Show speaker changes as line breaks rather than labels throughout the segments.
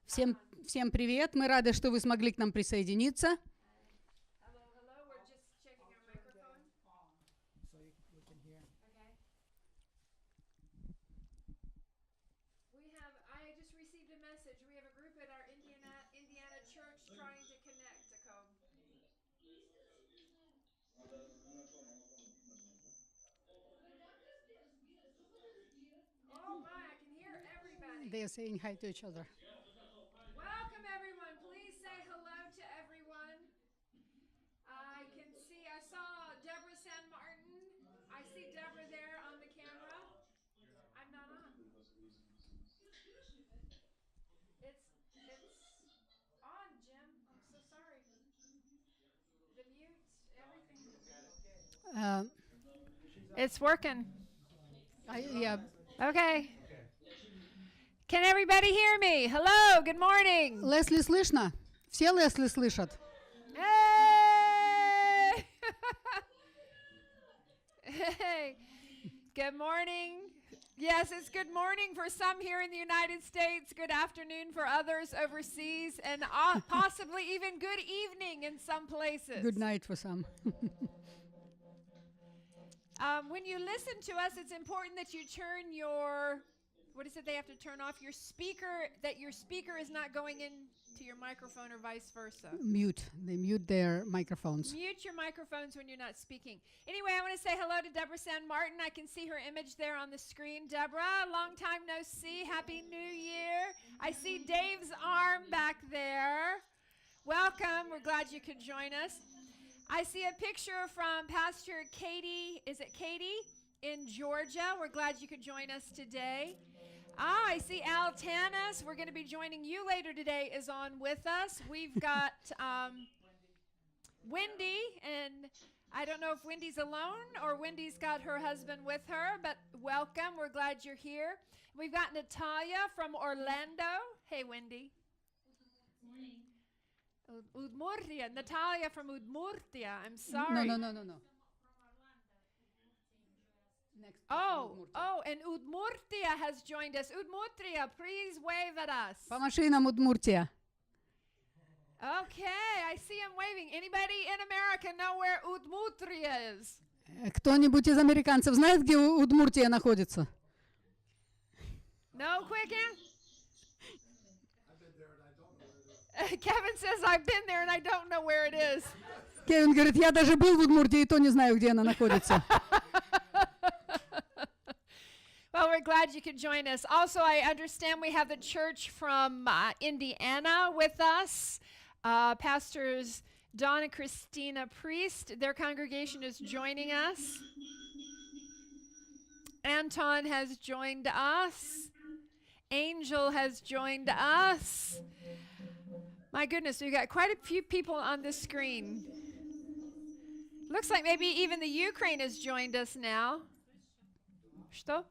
Всем привет. Мы рады, что вы смогли к нам присоединиться. They are saying hi to each other.
Welcome, everyone. Please say hello to everyone. I saw Deborah San Martin. I see Deborah there on the camera. I'm not on. It's on, Jim. I'm so sorry. The mute, everything. It's working.
Yeah.
Okay. Can everybody hear me? Hello, good morning.
Лесли слышно? Все Лесли слышат?
Hey! Hey! Good morning. Yes, it's good morning for some here in the United States, good afternoon for others overseas, and possibly even good evening in some places.
Good night for some.
When you listen to us, it's important that you turn your, what is it they have to turn off? Your speaker, that your speaker is not going into your microphone or vice versa.
Mute. They mute their microphones.
Mute your microphones when you're not speaking. Anyway, I want to say hello to Deborah San Martin. I can see her image there on the screen. Deborah, long time no see. Happy New Year. I see Dave's arm back there. Welcome. We're glad you could join us. I see a picture from Pastor Katie. Is it Katie? In Georgia. We're glad you could join us today. I see Al Tanis. We're going to be joining you later today is on with us. We've got Wendy, and I don't know if Wendy's alone or Wendy's got her husband with her, but welcome. We're glad you're here. We've got Natalia from Orlando. Hey, Wendy. Udmurtia. Natalia from Udmurtia. I'm sorry.
No. Next.
And Udmurtia has joined us. Udmurtia, please wave at us.
Помаши нам Удмуртия.
Okay, I see him waving. Anybody in America know where Udmurtia is?
Кто-нибудь из американцев знает, где Удмуртия находится?
No, quick answer. Kevin says, I've been there and I don't know where it is.
Кевин говорит, я даже был в Удмуртии, и то не знаю, где она находится.
Well, we're glad you could join us. Also, I understand we have the church from Indiana with us. Pastors Don and Christina Priest, their congregation is joining us. Anton has joined us. Angel has joined us. My goodness, we've got quite a few people on the screen. Looks like maybe even the Ukraine has joined us now. Что?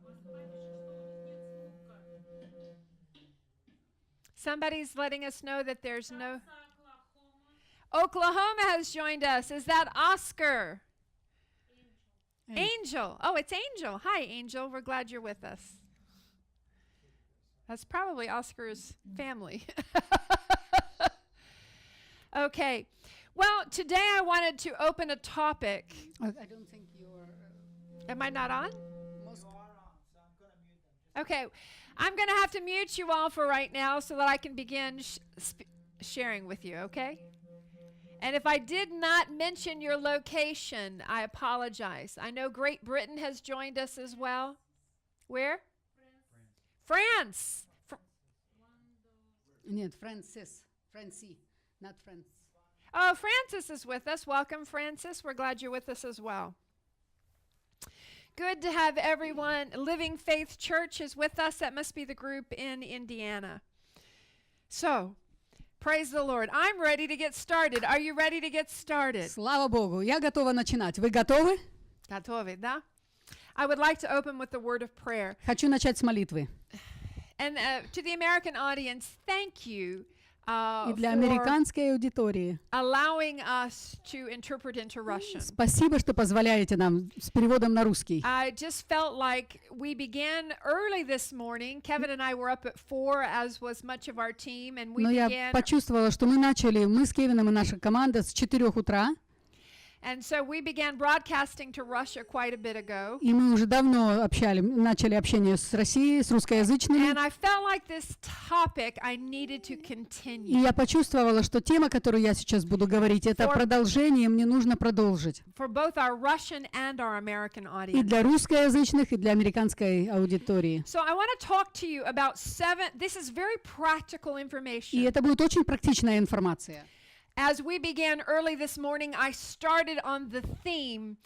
Somebody's letting us know that there's no... Oklahoma has joined us. Is that Oscar? Angel. Oh, it's Angel. Hi, Angel. We're glad you're with us. That's probably Oscar's family. Okay. Well, today I wanted to open a topic.
I don't think you're...
Am I not on?
Most...
Okay. I'm going to have to mute you all for right now so that I can begin sharing with you, okay? And if I did not mention your location, I apologize. I know Great Britain has joined us as well. Where? France.
Нет, Francis. Francie, not France.
Oh, Francis is with us. Welcome, Francis. We're glad you're with us as well. Good to have everyone. Living Faith Church is with us. That must be the group in Indiana. So, praise the Lord. I'm ready to get started. Are you ready to get started?
Слава Богу, я готова начинать. Вы готовы?
Готовы, да? I would like to open with the word of prayer.
Хочу начать с молитвы.
And to the American audience, thank you
и для
for
американской аудитории.
allowing us to interpret into Russian.
Спасибо, что позволяете нам с переводом на русский.
I just felt like we began early this morning. Kevin and I were up at 4, as was much of our team, and we
Но я
began.
почувствовала, что мы с Кевином и наша команда с 4 утра,
And so we began broadcasting to Russia quite a bit ago.
и мы уже давно начали общение с Россией, с русскоязычными.
And I felt like this topic I needed to
И
continue
я почувствовала, что тема, которую я сейчас буду говорить, это продолжение, мне нужно продолжить.
for both our Russian and our American
И
audience.
для русскоязычных, и для американской аудитории.
So I want to talk to you about this is very practical
И
information.
это будет очень практичная информация.
As we began early this morning, I started on the theme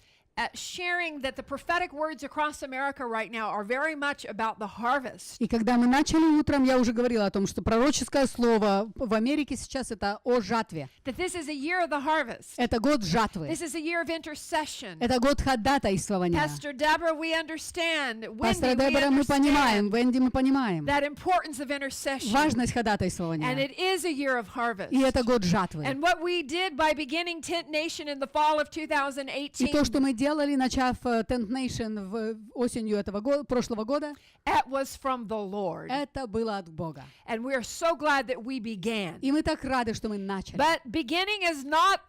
sharing that the prophetic words across America right now are very much about the harvest.
И когда мы начали утром, я уже говорила о том, что пророческое слово в Америке сейчас это о жатве.
That this is a year of the harvest.
Это год жатвы.
This is a year of intercession.
Это год ходатайствования.
Pastor Deborah, we understand.
Пастор
Wendy, we
Дебора, мы понимаем,
understand
Венди, мы понимаем.
that importance of intercession.
Важность
And
ходатайствования.
it is a year of harvest.
И это год жатвы.
And what we did by beginning TentNation in the fall of
И
2018,
то, что мы делали, начав TentNation осенью прошлого года,
it was from the Lord.
это было от Бога.
And we are so glad that we began.
И мы так рады, что мы начали.
But beginning is not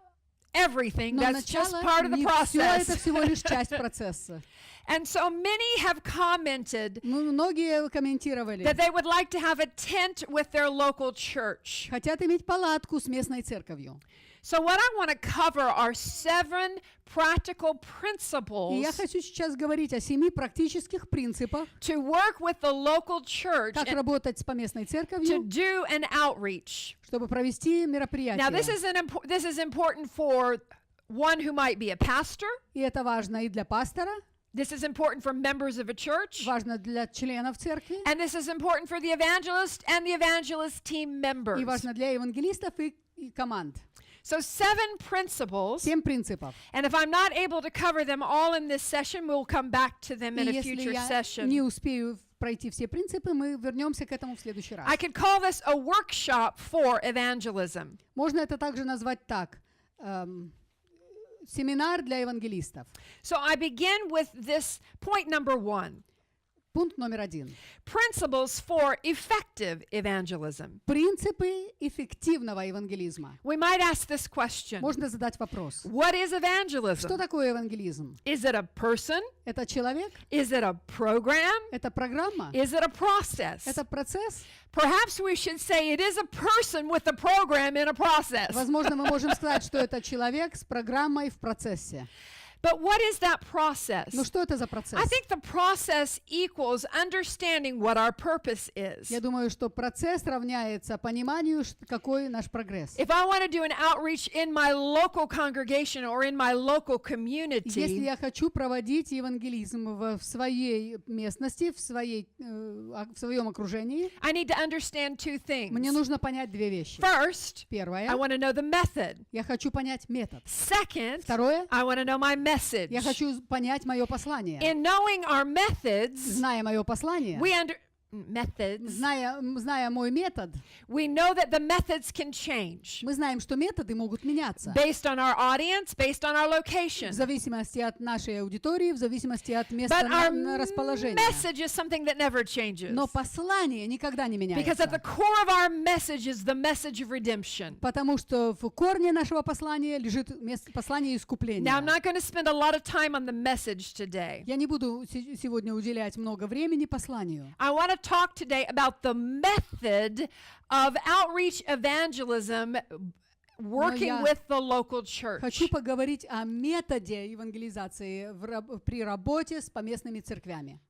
everything.
Но
That's just part
начало
of the
не все, это
process.
всего лишь часть процесса.
And so many have commented
Многие комментировали,
that they would like to have a tent with their local church.
хотят иметь палатку с местной церковью.
So what I want to cover are 7 practical
И
principles
я хочу сейчас говорить о 7 практических принципах,
to work with the local church
как
and
работать с поместной
to
церковью,
do an outreach.
чтобы провести
Now
мероприятие.
this is important for one who might be a pastor.
И это важно и для пастора,
This is important for members of a church.
важно для членов церкви,
And this is important for the evangelist and the evangelist team members.
и важно для евангелистов и команд.
So 7 principles.
7 принципов.
And if I'm not able to cover them all in this session, we'll come back to them
И
in a
если
future
я
session.
не успею пройти все принципы, мы вернемся к этому в следующий раз.
I could call this a workshop for evangelism.
Можно это также назвать так. Семинар для евангелистов.
So I begin with this point number 1.
Пункт номер 1.
Principles for effective evangelism.
Принципы эффективного евангелизма.
We might ask this question.
Можно задать вопрос.
What is
Что
evangelism?
такое евангелизм?
Is it a person?
Это человек?
Is it a program?
Это программа?
Is it a process?
Это процесс?
Perhaps we should say it is a person with a program in a process.
Возможно, мы можем сказать, что это человек с программой в процессе.
But what is that process?
Ну что это за процесс?
I think the process equals understanding what our purpose is.
Я думаю, что процесс равняется пониманию, какой наш прогресс.
If I want to do an outreach in my local congregation or in my local
Если
community,
я хочу проводить евангелизм в своей местности, в своем окружении,
I need to understand 2 things.
мне нужно понять 2 вещи.
First,
Первое,
I want to know the method.
я хочу понять метод.
Second,
Второе,
I want to know my message.
я хочу понять мое послание.
In knowing our methods,
Зная мое послание, зная мой метод,
we know that the methods can change
мы знаем, что методы могут меняться
based on our audience, based on our
в
location.
зависимости от нашей аудитории, в зависимости от места
But our
расположения.
message is something that never changes.
Но послание никогда не
Because at the
меняется.
core of our message is the message of redemption.
Потому что в корне нашего послания лежит послание искупления.
Now, I'm not going to spend a lot of time on the message today.
Я не буду сегодня уделять много времени посланию.
I want to talk today about the method of outreach evangelism working
я
with the local church.
Хочу поговорить о методе евангелизации при работе с поместными церквями.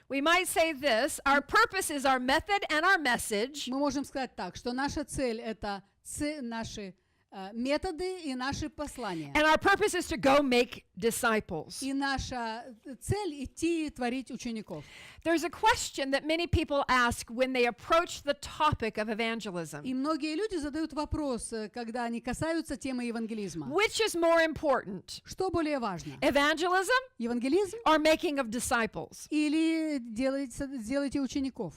We might say this, our purpose is our method and our message.
Мы можем сказать так, что наша цель — это наши методы и наши послания.
And our purpose is to go make disciples.
И наша цель — идти и творить учеников.
There's a question that many people ask when they approach the topic of evangelism.
И многие люди задают вопрос, когда они касаются темы евангелизма.
Which is more important,
Что более важно?
evangelism
Евангелизм
or making of disciples?
или делайте учеников?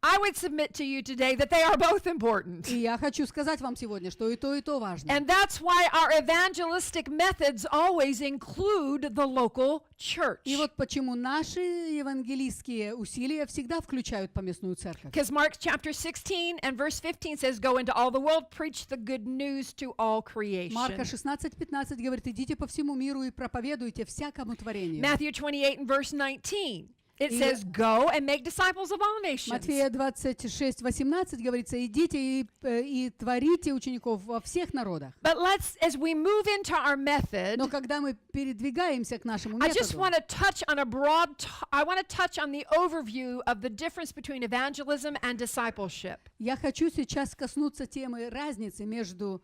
I would submit to you today that they are both important.
И я хочу сказать вам сегодня, что и то важно.
And that's why our evangelistic methods always include the local church.
И вот почему наши евангелистские усилия всегда включают поместную церковь.
Because Mark chapter 16 and verse 15 says, go into all the world, preach the good news to all creation.
Марка 16:15 говорит: идите по всему миру и проповедуйте всякому творению.
Matthew 28 and verse 19. It says, go and make disciples of all nations.
Матфея 26:18 говорится: идите и творите учеников во всех народах.
But let's, as we move into our method,
Но когда мы передвигаемся к нашему
I just
методу,
want to touch on I want to touch on the overview of the difference between evangelism and discipleship.
я хочу сейчас коснуться темы разницы между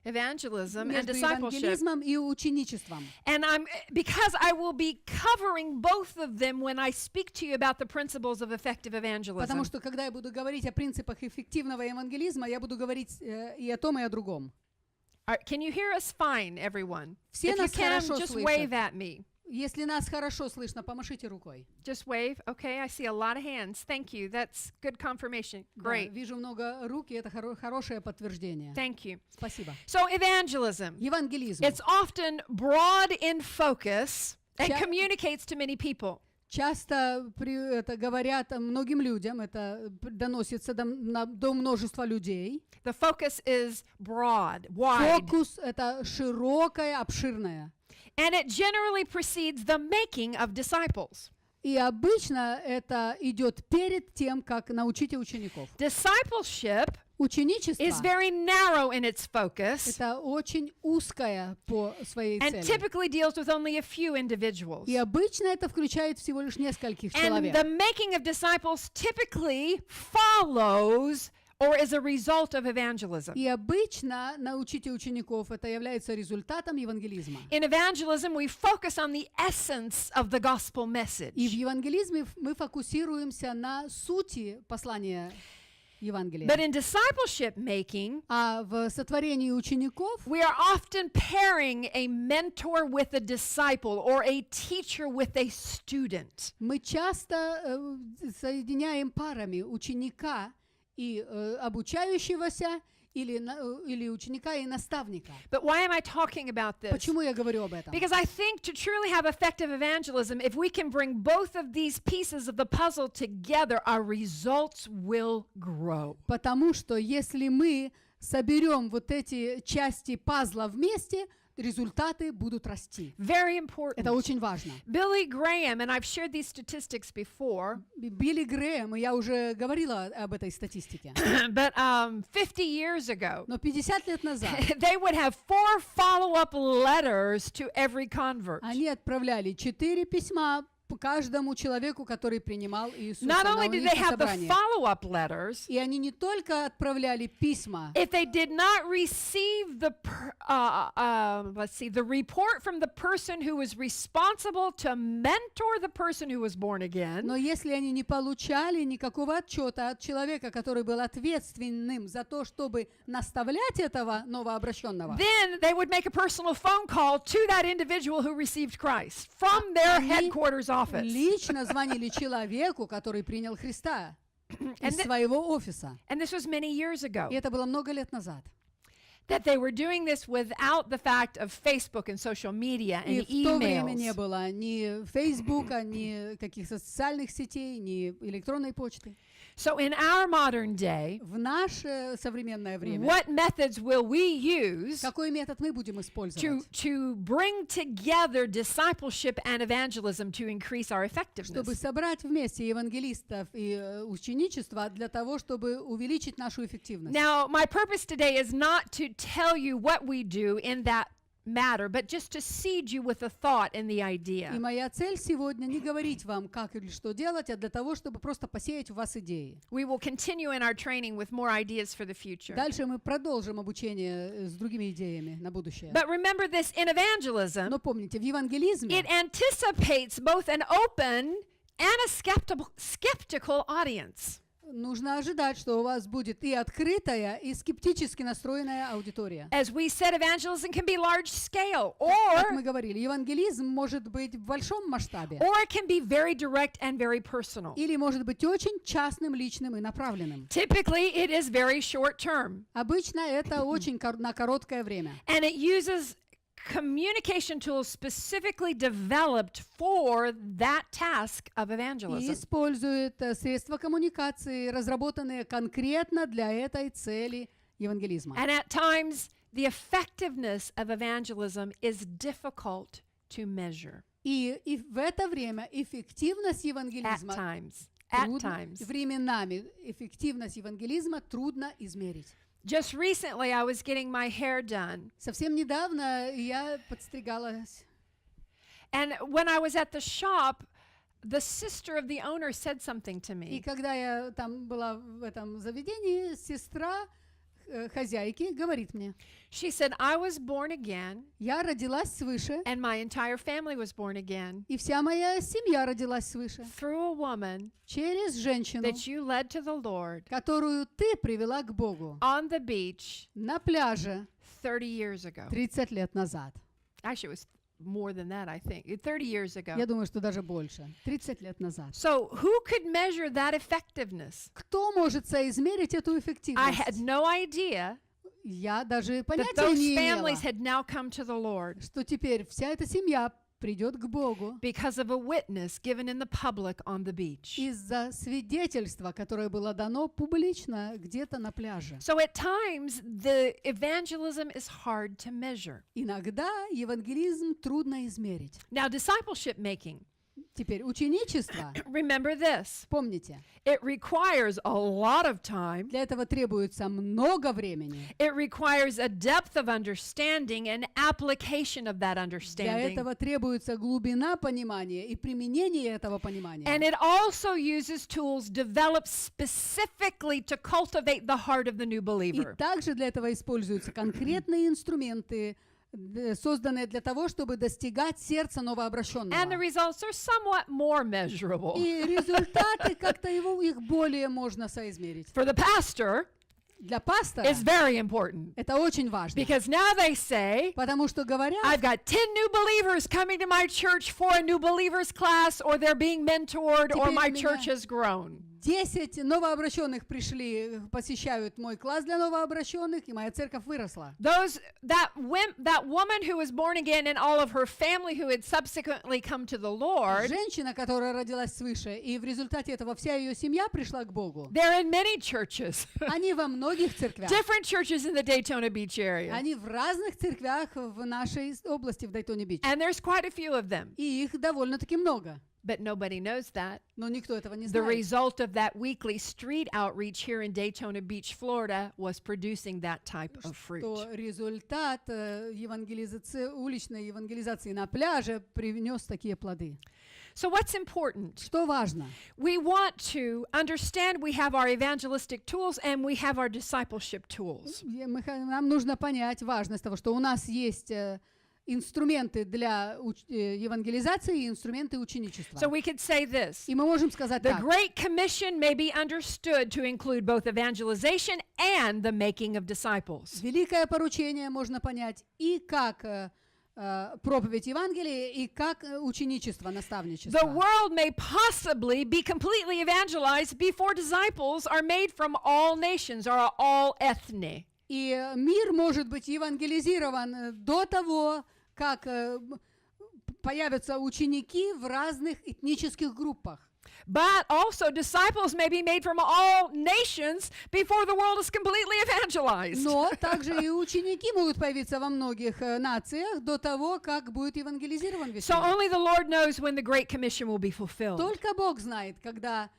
Evangelism and
между
discipleship.
евангелизмом и ученичеством.
And because I will be covering both of them when I speak to you about the principles of effective evangelism.
Потому что когда я буду говорить о принципах эффективного евангелизма, я буду говорить и о том, и о другом.
All right, can you hear us fine, everyone?
Все
If you
нас
can,
хорошо
just
слышат.
wave at me.
Если нас хорошо слышно, помашите рукой.
Just wave. Okay, I see a lot of hands. Thank you. That's good confirmation.
Да,
Great.
вижу много рук, и это хорошее подтверждение.
Thank you.
Спасибо.
So evangelism.
Евангелизм.
It's often broad in focus and
Ча-
communicates to many people.
Часто это говорят многим людям, это доносится до множества людей.
The focus is broad, wide,
Фокус — это широкое, обширное.
and it generally precedes the making of disciples.
И обычно это идет перед тем, как научите учеников.
Discipleship
Ученичество
is very narrow in its focus
это очень узкое по своей
and
цели.
typically deals with only a few individuals.
И обычно это включает всего лишь нескольких
And
человек.
the making of disciples typically follows or is a result of evangelism.
И обычно научите учеников это является результатом евангелизма.
In evangelism, we focus on the essence of the gospel message.
И в евангелизме мы фокусируемся на сути послания Евангелия.
But in discipleship making,
А в сотворении учеников
we are often pairing a mentor with a disciple or a teacher with a student.
мы часто соединяем парами ученика и обучающегося или ученика и наставника.
But why am I talking about this?
Почему я говорю об этом?
Because I think to truly have effective evangelism, if we can bring both of these pieces of the puzzle together, our results will grow.
Потому что если мы соберем вот эти части пазла вместе, результаты будут расти.
Very important.
Это очень важно.
Billy Graham, and I've shared these statistics before,
Билли Грэм, я уже говорила об этой статистике,
but 50 years ago,
но 50 лет назад
they would have 4 follow-up letters to every convert.
они отправляли 4 письма каждому человеку, который принимал Иисуса
Not
на
only
у
did
них
they
на
have the
собрании.
follow-up letters,
И они не только отправляли письма,
if they did not receive the the report from the person who was responsible to mentor the person who was born again,
но если они не получали никакого отчета от человека, который был ответственным за то, чтобы наставлять этого новообращенного,
then they would make a personal phone call to that individual who received Christ from their
Они
headquarters office.
лично звонили человеку, который принял Христа из своего офиса.
And this was many years ago.
И это было много лет назад.
That they were doing this without the fact of Facebook and social media
И
and
в то время не
emails.
было ни Фейсбука, ни каких-то социальных сетей, ни электронной почты.
So in our modern day,
В наше современное время
what methods will we use
какой метод мы будем использовать,
to bring together discipleship and evangelism to increase our
чтобы
effectiveness?
собрать вместе евангелистов и ученичество для того, чтобы увеличить нашу эффективность?
Now, my purpose today is not to tell you what we do in that matter, but just to seed you with a thought and the
И
idea.
моя цель сегодня не говорить вам, как или что делать, а для того, чтобы просто посеять в вас идеи.
We will continue in our training with more ideas for the future.
Дальше мы продолжим обучение с другими идеями на будущее.
But remember this, in evangelism,
Но помните, в евангелизме
it anticipates both an open and a skeptical audience.
нужно ожидать, что у вас будет и открытая, и скептически настроенная аудитория.
As we said, evangelism can be large scale,
Как
or
мы говорили, евангелизм может быть в большом масштабе,
it can be very direct and very personal.
или может быть очень частным, личным и направленным.
Typically, it is very short term,
Обычно это очень на короткое время.
and it uses communication tools specifically developed for that task of
И
evangelism.
использует средства коммуникации, разработанные конкретно для этой цели евангелизма.
And at times, the effectiveness of evangelism is difficult to measure.
И в это время эффективность
At
евангелизма временами эффективность евангелизма трудно измерить.
Just recently, I was getting my hair done.
Совсем недавно я подстригалась.
And when I was at the shop, the sister of the owner said something to
И
me.
когда я там была в этом заведении, сестра хозяйки говорит мне:
She said, I was born again,
я родилась свыше,
and my entire family was born again
и вся моя семья родилась свыше
through a woman
через женщину,
that you led to the Lord
которую ты привела к Богу
on the beach
на пляже
30 years ago.
30 лет назад.
Actually, it was more than that, I think. 30 years ago.
Я думаю, что даже больше. 30 лет назад.
So, who could measure that effectiveness?
Кто может соизмерить эту
I
эффективность?
had no idea
Я даже
that
понятия
those
не имела,
families had now come to the Lord
что теперь вся эта семья придет к Богу
because of a witness given in the public on the beach.
из-за свидетельства, которое было дано публично где-то на пляже.
So at times, the evangelism is hard to measure.
Иногда евангелизм трудно измерить.
Now, discipleship making,
Теперь ученичество,
remember this,
помните,
it requires a lot of time.
для этого требуется много времени.
It requires a depth of understanding and application of that
Для
understanding.
этого требуется глубина понимания и применение этого понимания.
And it also uses tools developed specifically to cultivate the heart of the new
И
believer.
также для этого используются конкретные инструменты, созданные для того, чтобы достигать сердца
And the
новообращенного.
results are somewhat more measurable.
И результаты, как-то их более можно соизмерить.
For the pastor,
Для пастора
it's very important
это очень важно.
because now they say,
Потому что говорят,
I've got 10 new believers coming to my church for a new believers class, or they're being mentored, or
Теперь
my
у меня
church has grown.
10 новообращенных пришли, посещают мой класс для новообращенных, и моя церковь выросла.
That woman who was born again and all of her family who had subsequently come to the Lord,
Женщина, которая родилась свыше, и в результате этого вся ее семья пришла к Богу.
they're in many churches,
Они во многих церквях.
different churches in the Daytona Beach area.
Они в разных церквях в нашей области, в Дайтоне-Бич.
And there's quite a few of them,
И их довольно-таки много.
but nobody knows that.
Но никто этого не
The
знает.
result of that weekly street outreach here in Daytona Beach, Florida, was producing that type of fruit.
Что результат уличной евангелизации на пляже принес такие плоды.
So what's important?
Что важно?
We want to understand we have our evangelistic tools and we have our discipleship tools.
Нам нужно понять важность того, что у нас есть инструменты для евангелизации и инструменты ученичества.
So we could say this.
И мы можем сказать
The
так.
Great Commission may be understood to include both evangelization and the making of disciples.
Великое поручение можно понять и как проповедь Евангелия, и как ученичество, наставничество.
The world may possibly be completely evangelized before disciples are made from all nations or all ethne.
И мир может быть евангелизирован до того, как появятся ученики в разных этнических группах.
But also disciples may be made from all nations before the world is completely evangelized.
Но также и ученики могут появиться во многих нациях до того, как будет евангелизирован весь
So
мир.
only the Lord knows when the Great Commission will be fulfilled.
Только Бог знает, когда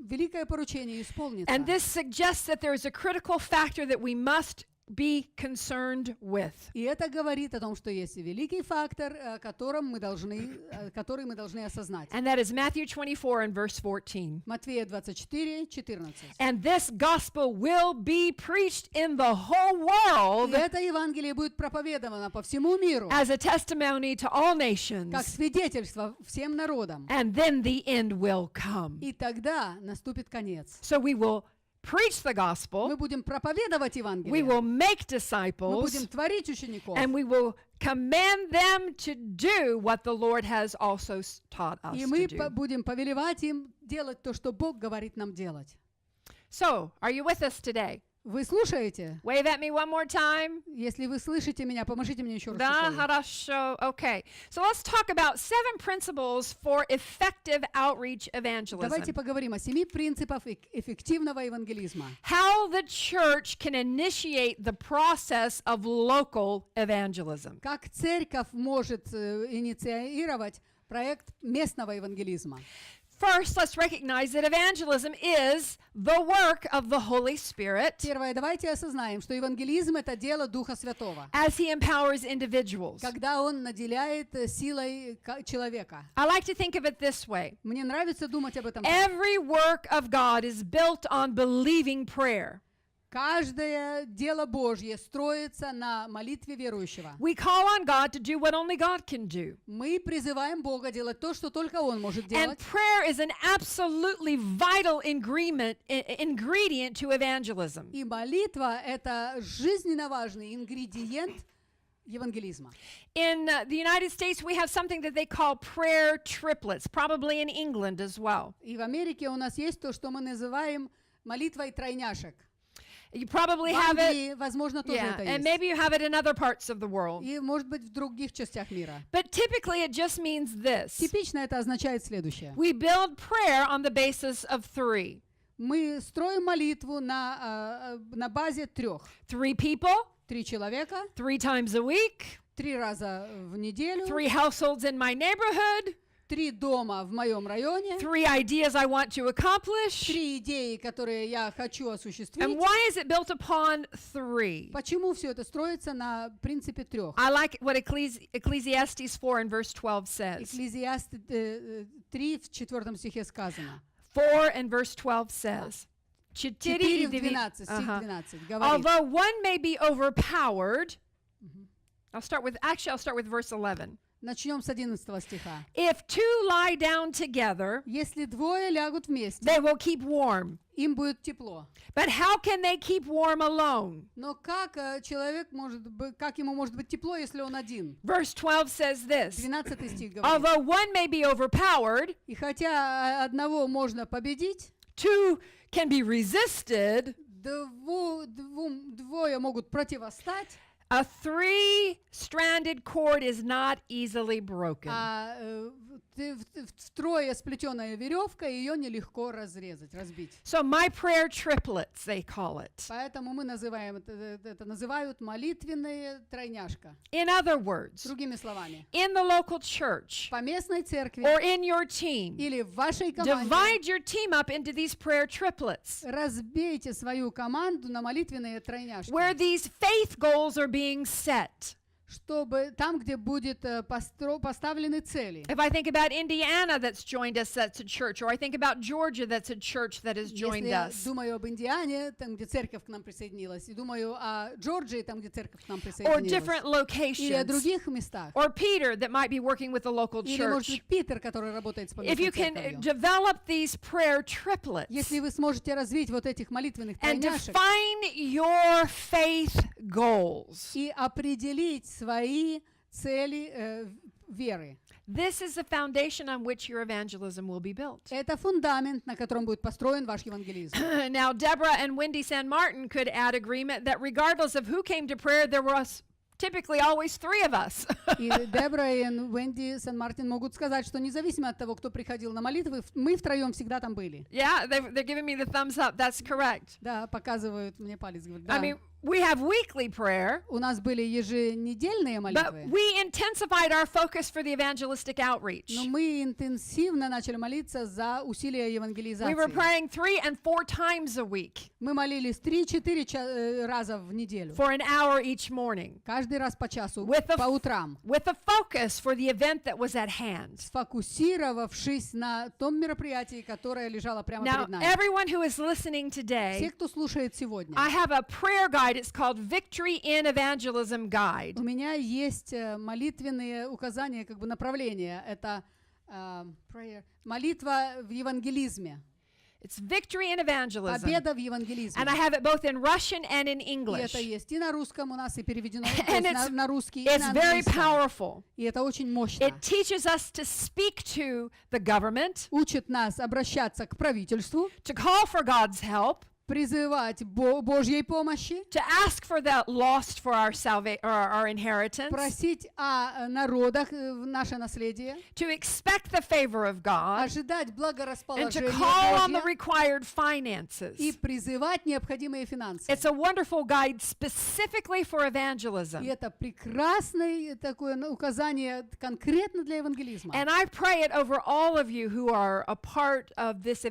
великое поручение исполнится.
And this suggests that there is a critical factor that we must be concerned with.
И это говорит о том, что есть великий фактор, который мы должны осознать.
And that is Matthew 24 and verse 14.
Матфея 24:14.
And this gospel will be preached in the whole
И
world
это Евангелие будет проповедовано по всему миру,
as a testimony to all
как
nations.
свидетельство всем народам.
And then the end will come.
И тогда наступит конец.
So we will preach the
Мы
gospel,
будем проповедовать
we
Евангелие.
will make
Мы
disciples,
будем творить учеников.
and we will command them to do what the Lord has also taught us
И
to
мы
do.
будем повелевать им делать то, что Бог говорит нам делать.
So, are you with us today?
Вы слушаете?
Wave at me one more time.
Если вы слышите меня, поможите мне еще раз.
Да,
рукой.
хорошо. Okay. So let's talk about 7 principles for effective outreach evangelism.
Давайте поговорим о 7 принципах эффективного евангелизма.
How the church can initiate the process of local evangelism.
Как церковь может инициировать проект местного евангелизма?
First, let's recognize that evangelism is the work of the Holy Spirit
Первое, давайте осознаем, что евангелизм — это дело Духа Святого,
as He empowers individuals.
когда Он наделяет силой человека.
I like to think of it this way.
Мне нравится думать об этом так.
Every work of God is built on believing prayer.
Каждое дело Божье строится на молитве верующего.
We call on God to do what only God can do.
Мы призываем Бога делать то, что только Он может
And
делать.
prayer is an absolutely vital ingredient to evangelism.
И молитва — это жизненно важный ингредиент евангелизма.
In the United States, we have something that they call prayer triplets, probably in England as well.
И в Америке у нас есть то, что мы называем молитвой тройняшек.
You probably
В
have it,
Англии, возможно, тоже
yeah,
это
and
есть.
maybe you have it in other parts of the world.
И, может быть, в других частях мира.
But typically, it just means this.
Типично это означает следующее.
We build prayer on the basis of 3.
Мы строим молитву на базе 3.
3 people,
3 человека,
3 times a week,
3 раза в неделю,
3 households in my neighborhood,
3 дома в моем районе,
3 ideas I want to accomplish.
3 идеи, которые я хочу осуществить.
And why is it built upon 3?
Почему все это строится на принципе 3?
I like what Ecclesiastes 4 and verse 12 says.
Экклезиаст 3 в 4 стихе сказано.
4 and verse 12 says.
4 в 12, стих 12 говорит.
Although one may be overpowered, I'll start with verse 11.
Начнем с 11 стиха.
If 2 lie down together,
Если двое лягут вместе,
they will keep warm.
им будет тепло.
But how can they keep warm alone?
Но как как ему может быть тепло, если он один?
Verse 12 says this.
12 стих говорит.
Although one may be overpowered,
И хотя одного можно победить,
2 can be resisted,
двое могут противостать,
a 3-stranded cord is not easily broken.
а втрое сплетенная веревка, ее нелегко разбить.
So my prayer triplets, they call it.
Поэтому мы называем это называют молитвенная тройняшка.
In other words,
Другими словами,
in the local church
по местной церкви
or in your team,
или в вашей команде
divide your team up into these prayer triplets
разбейте свою команду на молитвенные тройняшки,
where these faith goals are being set.
чтобы там, где будет поставлены цели.
If I think about Indiana that's joined us, that's a church, or I think about Georgia that's a church that has joined
Если я
us.
думаю об Индиане, там, где церковь к нам присоединилась, и думаю о Джорджии, там, где церковь к нам
Or different
присоединилась, или о
locations.
других местах,
Or Peter that might be working with the local
или, может
church.
быть, Питер, который работает с
If you
поместной
can
церковью.
develop these prayer triplets
Если вы сможете развить вот этих молитвенных
and
тройняшек
define your faith goals,
и определить свои цели веры,
this is the foundation on which your evangelism will be built.
это фундамент, на котором будет построен ваш евангелизм.
Now, Deborah and Wendy San Martin could add agreement that regardless of who came to prayer, there was typically always 3 of us.
И Дебра и Уэнди Сан-Мартин могут сказать, что независимо от того, кто приходил на молитвы, мы втроем всегда там были.
Yeah, they're giving me the thumbs up. That's correct.
Да, показывают мне палец, говорят,
I
да.
mean, we have weekly prayer,
У нас были еженедельные
but
молитвы,
we intensified our focus for the evangelistic outreach.
но мы интенсивно начали молиться за усилия
We were
евангелизации.
praying 3 and 4 times a week
Мы молились 3-4 раза в неделю.
for an hour each morning,
Каждый раз по часу,
With the
по утрам,
with a focus for the event that was at hand.
сфокусировавшись на том мероприятии, которое лежало прямо
Now,
перед нами.
everyone who is listening
Все,
today,
кто слушает сегодня,
I have a prayer guide. It's called Victory in Evangelism Guide.
у меня есть молитвенные указания, как бы направления. Это prayer, молитва в евангелизме,
It's Victory in Evangelism.
победа в евангелизме.
And I have it both in Russian and in
И
English.
это есть и на русском у нас, и переведено то
And
есть
it's-
на русский, и
It's
на
very
английском.
powerful.
И это очень мощно.
It teaches us to speak to the government,
Учит нас обращаться к правительству,
to call for God's help,
призывать Божьей помощи,
to ask for the lost for our our inheritance,
просить о народах в наше наследие,
to expect the favor of God,
ожидать
and to
благорасположения
call on the
Божье
required finances.
и призывать необходимые финансы.
It's a wonderful guide specifically for
И
evangelism.
это прекрасное такое указание конкретно для евангелизма.
And I pray it over all of you who are a part of this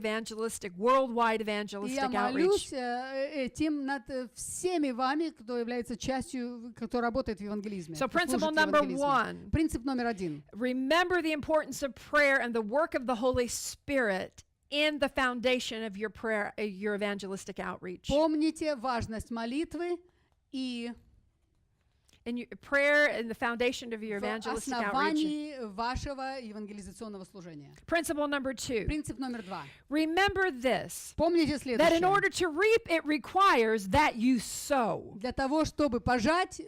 worldwide
И я
evangelistic outreach.
молюсь этим над всеми вами, кто является частью, кто работает в евангелизме.
So
кто
principle
служит в
number
евангелизме.
1.
Принцип номер 1.
Remember the importance of prayer and the work of the Holy Spirit in the foundation of your prayer, your evangelistic outreach.
Помните важность молитвы и
In your prayer and the foundation of your
в
evangelistic outreach.
основании вашего евангелизационного служения.
Principle number 2.
Принцип номер 2.
Remember this,
Помните
that in
следующее.
order to reap, it requires that you sow.
Для того, чтобы пожать,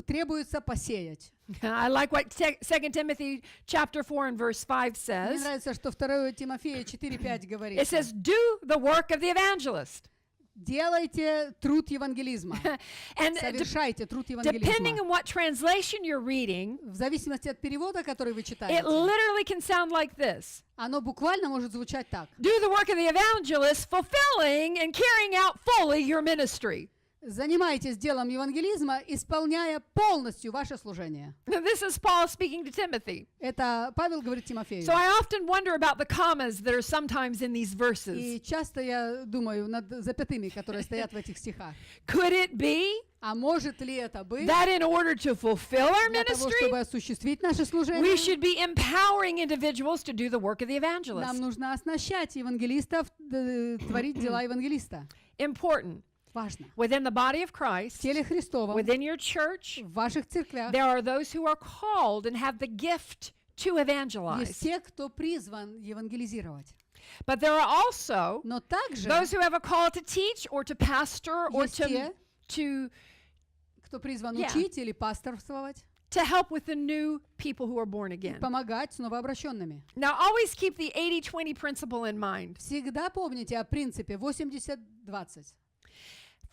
требуется посеять.
I like what 2 Timothy chapter 4 and verse 5
Мне
says.
нравится, что 2 Тимофея 4:5 говорит.
It says, do the work of the evangelist.
Делайте труд евангелизма.
And
Совершайте труд
depending
евангелизма.
on what translation you're reading,
В зависимости от перевода, который вы
it
читаете,
literally can sound like this.
оно буквально может звучать так.
Do the work of the evangelist, fulfilling and carrying out fully your ministry.
Занимайтесь делом евангелизма, исполняя полностью ваше служение.
This is Paul speaking to Timothy.
Это Павел говорит Тимофею.
So I often wonder about the commas that are sometimes in these verses.
И часто я думаю над запятыми, которые стоят в этих стихах.
Could it be
А может ли это быть
that in order to fulfill our
для того,
ministry,
чтобы осуществить наше
we
служение?
should be empowering individuals to do the work of the
Нам
evangelist?
нужно оснащать евангелистов, творить дела евангелиста.
Important.
Важно.
Within the body of
В
Christ,
теле Христовом,
within your church,
в ваших церквях
there are those who are called and have the gift to
есть
evangelize.
те, кто призван евангелизировать.
But there are also
Но также
those who have a call to teach or to pastor or
есть те,
to
кто призван
Yeah.
учить или пасторствовать,
to help with the new people who are born again.
помогать с новообращенными.
Now, always keep the 80-20 principle in mind.
Всегда помните о принципе 80-20.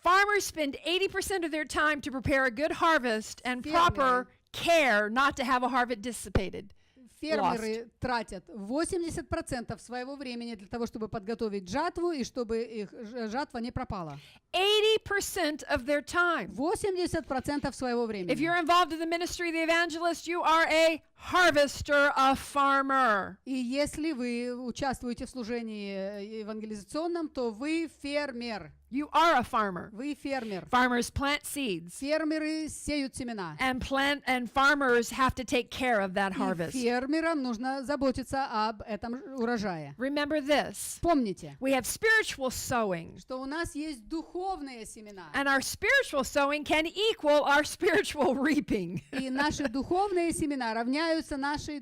Farmers spend 80% of their time to prepare a good harvest and proper care not to have a harvest dissipated.
Фермеры тратят 80% своего времени для того, чтобы подготовить жатву и чтобы их жатва не пропала.
80% of their time.
80% своего
If
времени.
you're involved in the ministry of the evangelist, you are a harvester, a farmer.
И если вы участвуете в служении евангелизационном, то вы фермер.
You are a farmer.
Вы фермер.
Farmers plant seeds,
Фермеры сеют семена.
and farmers have to take care of that
И
harvest.
фермерам нужно заботиться об этом урожае.
Remember this.
Помните,
We have spiritual sowing,
что у нас есть духовные семена.
and our spiritual sowing can equal our spiritual reaping.
И наши духовные семена равняются нашему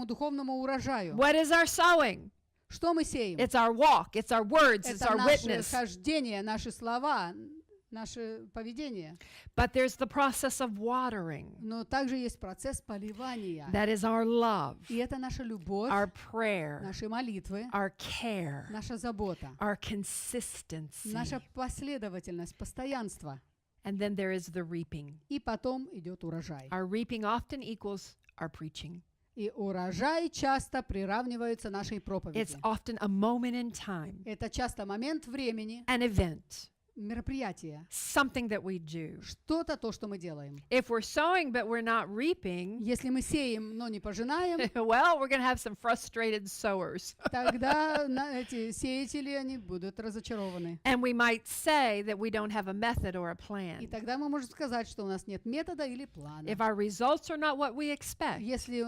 духовному урожаю.
What is our sowing?
Что мы сеем?
It's our walk, it's our words, it's
Это
our
наше
witness.
хождение, наши слова, наше поведение.
But there's the process of watering.
Но также есть процесс поливания.
That is our love,
И это наша любовь,
our prayer,
наши молитвы,
our care,
наша забота,
our consistency.
наша последовательность, постоянство.
And then there is the reaping.
И потом идет урожай.
Our reaping often equals our preaching.
И урожай часто приравнивается нашей
It's
проповеди.
often a moment in time,
Это часто момент времени,
an event,
мероприятие,
something that we do.
что-то, то, что мы делаем.
If we're sowing but we're not reaping,
Если мы сеем, но не пожинаем,
well, we're going to have some frustrated sowers.
тогда эти сеятели, они будут разочарованы.
And we might say that we don't have a method or a
И
plan.
тогда мы можем сказать, что у нас нет метода или плана.
If our results are not what we expect,
Если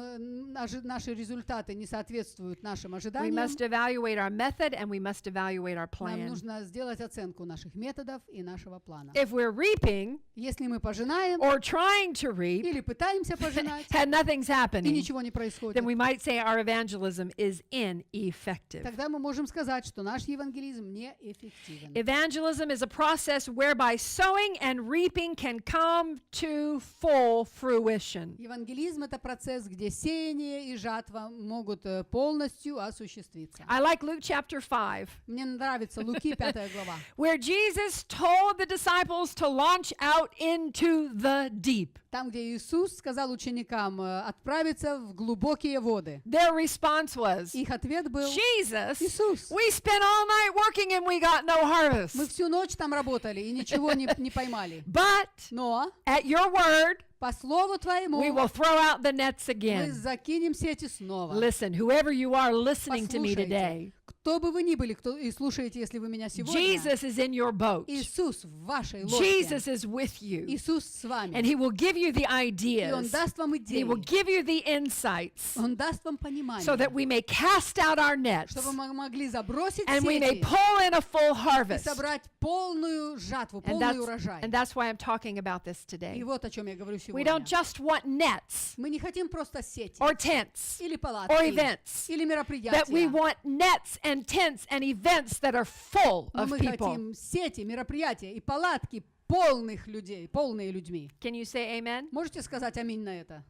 наши результаты не соответствуют нашим
we
ожиданиям,
must evaluate our method and we must evaluate our
нам
plan.
нужно сделать оценку наших методов и нашего плана.
If we're reaping
Если мы пожинаем
or trying to reap
или пытаемся пожинать,
and nothing's
и
happening,
ничего не происходит,
then we might say our evangelism is ineffective.
тогда мы можем сказать, что наш евангелизм неэффективен.
Evangelism is a process whereby sowing and reaping can come to full fruition.
Евангелизм — это процесс, где сеяние и жатва могут полностью осуществиться.
I like Luke chapter 5,
Мне нравится Луки 5 глава,
where Jesus told the disciples to launch out into the deep.
там, где Иисус сказал ученикам отправиться в глубокие воды.
Their response was,
Их ответ был:
Jesus,
Иисус,
we spent all night working and we got no harvest.
мы всю ночь там работали и ничего не поймали.
But
Но
at your word,
по слову Твоему
we will throw out the nets
мы
again.
закинем сети снова.
Listen, whoever you are listening to me
Послушайте,
today,
кто бы вы ни были, кто и слушаете, если вы меня сегодня,
Jesus is in your boat.
Иисус в вашей лодке.
Jesus is with you.
Иисус с вами.
And he will give you the
И Он
ideas.
даст вам
He will
идеи.
give you the insights
Он даст вам понимание,
so that we may cast out our nets
чтобы мы могли забросить
and we may
сети
pull in a full
и
harvest.
собрать полную жатву,
And
полный урожай.
that's why I'm talking about this
И
today.
вот о чем я говорю
We don't
сегодня.
just want nets
Мы не хотим просто сети
or tents
или
or
палатки
events,
или
that we
мероприятия.
want nets and tents and events that are full
Но
of
мы
people.
хотим сети, мероприятия и палатки полных людей, полные людьми.
Can you say amen?
Можете сказать аминь на это?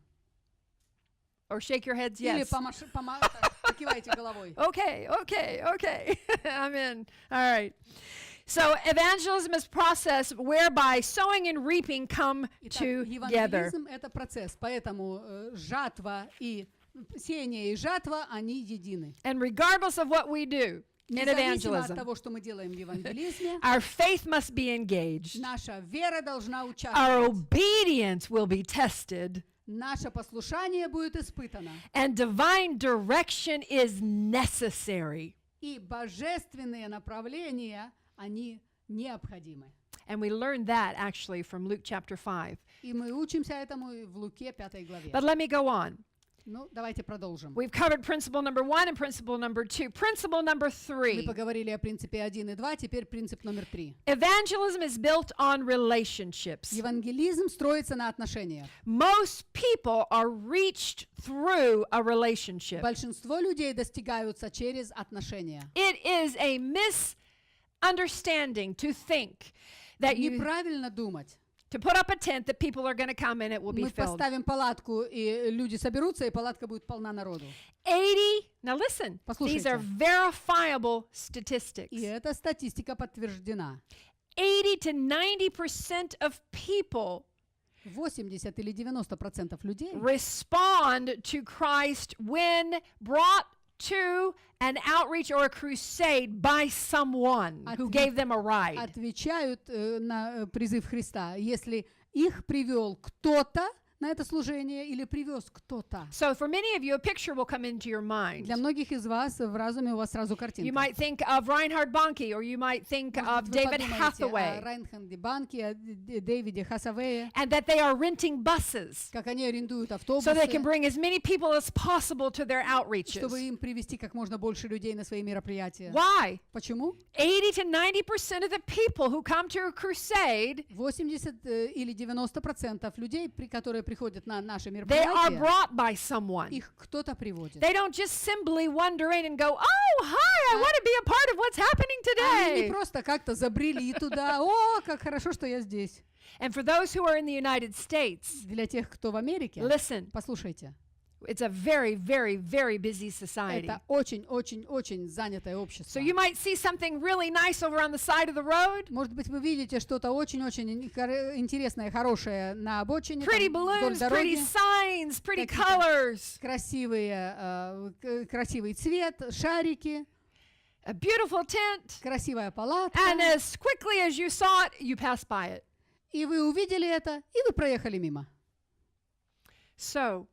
Or shake your heads
Или
yes?
покивайте головой.
Okay. I'm in. All right. So evangelism is a process whereby sowing and reaping come
Итак,
together.
евангелизм — это процесс, поэтому жатва и сеяние и жатва, они едины.
And regardless of what we do in
Независимо от
evangelism,
того, что мы делаем в евангелизме,
our faith must be engaged.
наша вера должна
Our
участвовать,
obedience will be tested.
наше послушание будет испытано,
And divine direction is necessary.
и божественные направления, они необходимы.
And we learned that actually from Luke chapter 5.
И мы учимся этому и в Луке 5 главе.
But let me go on.
Ну, давайте продолжим.
We've covered principle number 1 and principle number 2. Principle number
Мы
3.
поговорили о принципе 1 и 2, теперь принцип номер 3.
Evangelism is built on relationships.
Евангелизм строится на отношениях.
Most people are reached through a relationship.
Большинство людей достигаются через отношения.
It is a misunderstanding to think that
Неправильно думать.
to put up a tent that people are going to come and it will be
Мы
filled.
поставим палатку, и люди соберутся, и палатка будет полна народу.
80, now listen, these are
Послушайте.
verifiable statistics.
И эта статистика подтверждена.
80 to 90% of people
80 или 90% людей
respond to Christ when brought to an outreach or a crusade by someone who gave them a ride.
отвечают на призыв Христа, если их привел кто-то на это служение или привез кто-то.
So for many of you, a picture will come into your mind.
Для многих из вас в разуме у вас сразу
You
картинка.
might think of Reinhard Bonnke, or you might think
Может
of
быть, вы
David
подумаете
Hathaway,
о Райнхарде Банке, о Дэвиде Хасавее,
and that they are renting buses
как они арендуют
so
автобусы,
they can bring as many people as possible to their outreaches.
чтобы им привести как можно больше людей на свои мероприятия.
Why?
Почему?
80 to 90% of the people who come to a crusade,
80 или 90% людей, которые приходят на наши
they are
мероприятия,
brought by someone.
их кто-то приводит.
They don't just simply wander in and go, oh, hi, I want to be a part of what's happening
Они не
today.
просто как-то забрели туда. О, как хорошо, что я здесь.
And for those who are in the United States,
Для тех, кто в Америке,
listen,
послушайте,
it's a very, very, very busy society.
это очень занятое общество.
So you might see something really nice over on the side of the road.
Может быть, вы видите что-то очень интересное, хорошее на обочине,
Pretty
там, вдоль
balloons,
дороги,
pretty signs, pretty
Какие-то
colors.
красивый цвет, шарики.
A beautiful tent.
красивая палатка,
And as quickly as you saw it, you passed by it.
и вы увидели это, и вы проехали мимо.
So,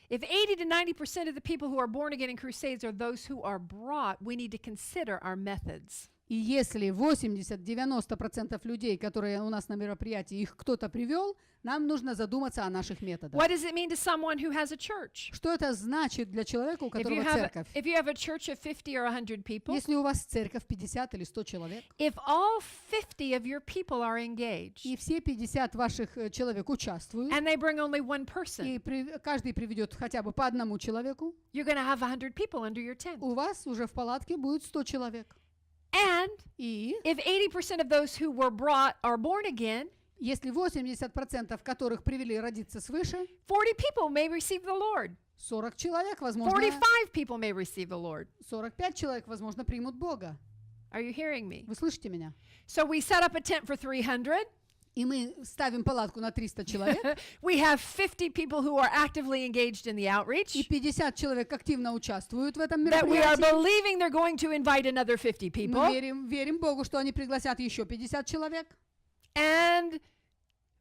if 80 to 90% of the people who are born again in crusades are those who are brought, we need to consider our methods.
И если 80-90% людей, которые у нас на мероприятии, их кто-то привел, нам нужно задуматься о наших методах.
What does it mean to someone who has a church?
Что это значит для человека, у которого церковь?
If you have a church of 50 or 100 people,
Если у вас церковь 50 или 100 человек,
if all 50 of your people are engaged,
и все 50 ваших человек участвуют,
and they bring only one person,
и каждый приведет хотя бы по одному человеку,
you're going to have 100 people under your tent.
у вас уже в палатке будет 100 человек.
And
И
if 80% of those who were brought are born again,
если 80% которых привели родиться свыше,
40 people may receive the Lord.
40 человек, возможно,
45 people may receive the Lord.
45 человек, возможно, примут Бога.
Are you hearing me?
Вы слышите меня?
So we set up a tent for 300.
И мы ставим палатку на 300 человек,
We have 50 people who are actively engaged in the
и
outreach.
50 человек активно участвуют в этом
That we are
мероприятии.
believing they're going to invite another 50
Мы
people.
верим Богу, что они пригласят еще 50 человек.
And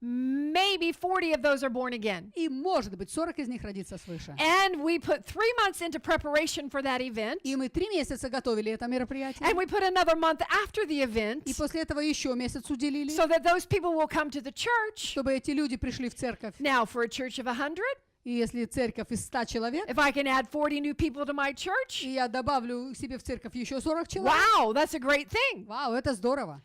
maybe 40 of those are born again.
И, может быть, 40 из них родится свыше.
And we put 3 months into preparation for that event.
И мы 3 месяца готовили это мероприятие.
And we put another month after the event
И после этого еще месяц уделили,
so that those people will come to the church.
чтобы эти люди пришли в церковь.
Now, for a church of 100,
И если церковь из 100 человек,
if I can add 40 new people to my church,
и я добавлю себе в церковь еще 40 человек,
wow, that's a great thing.
вау, это здорово.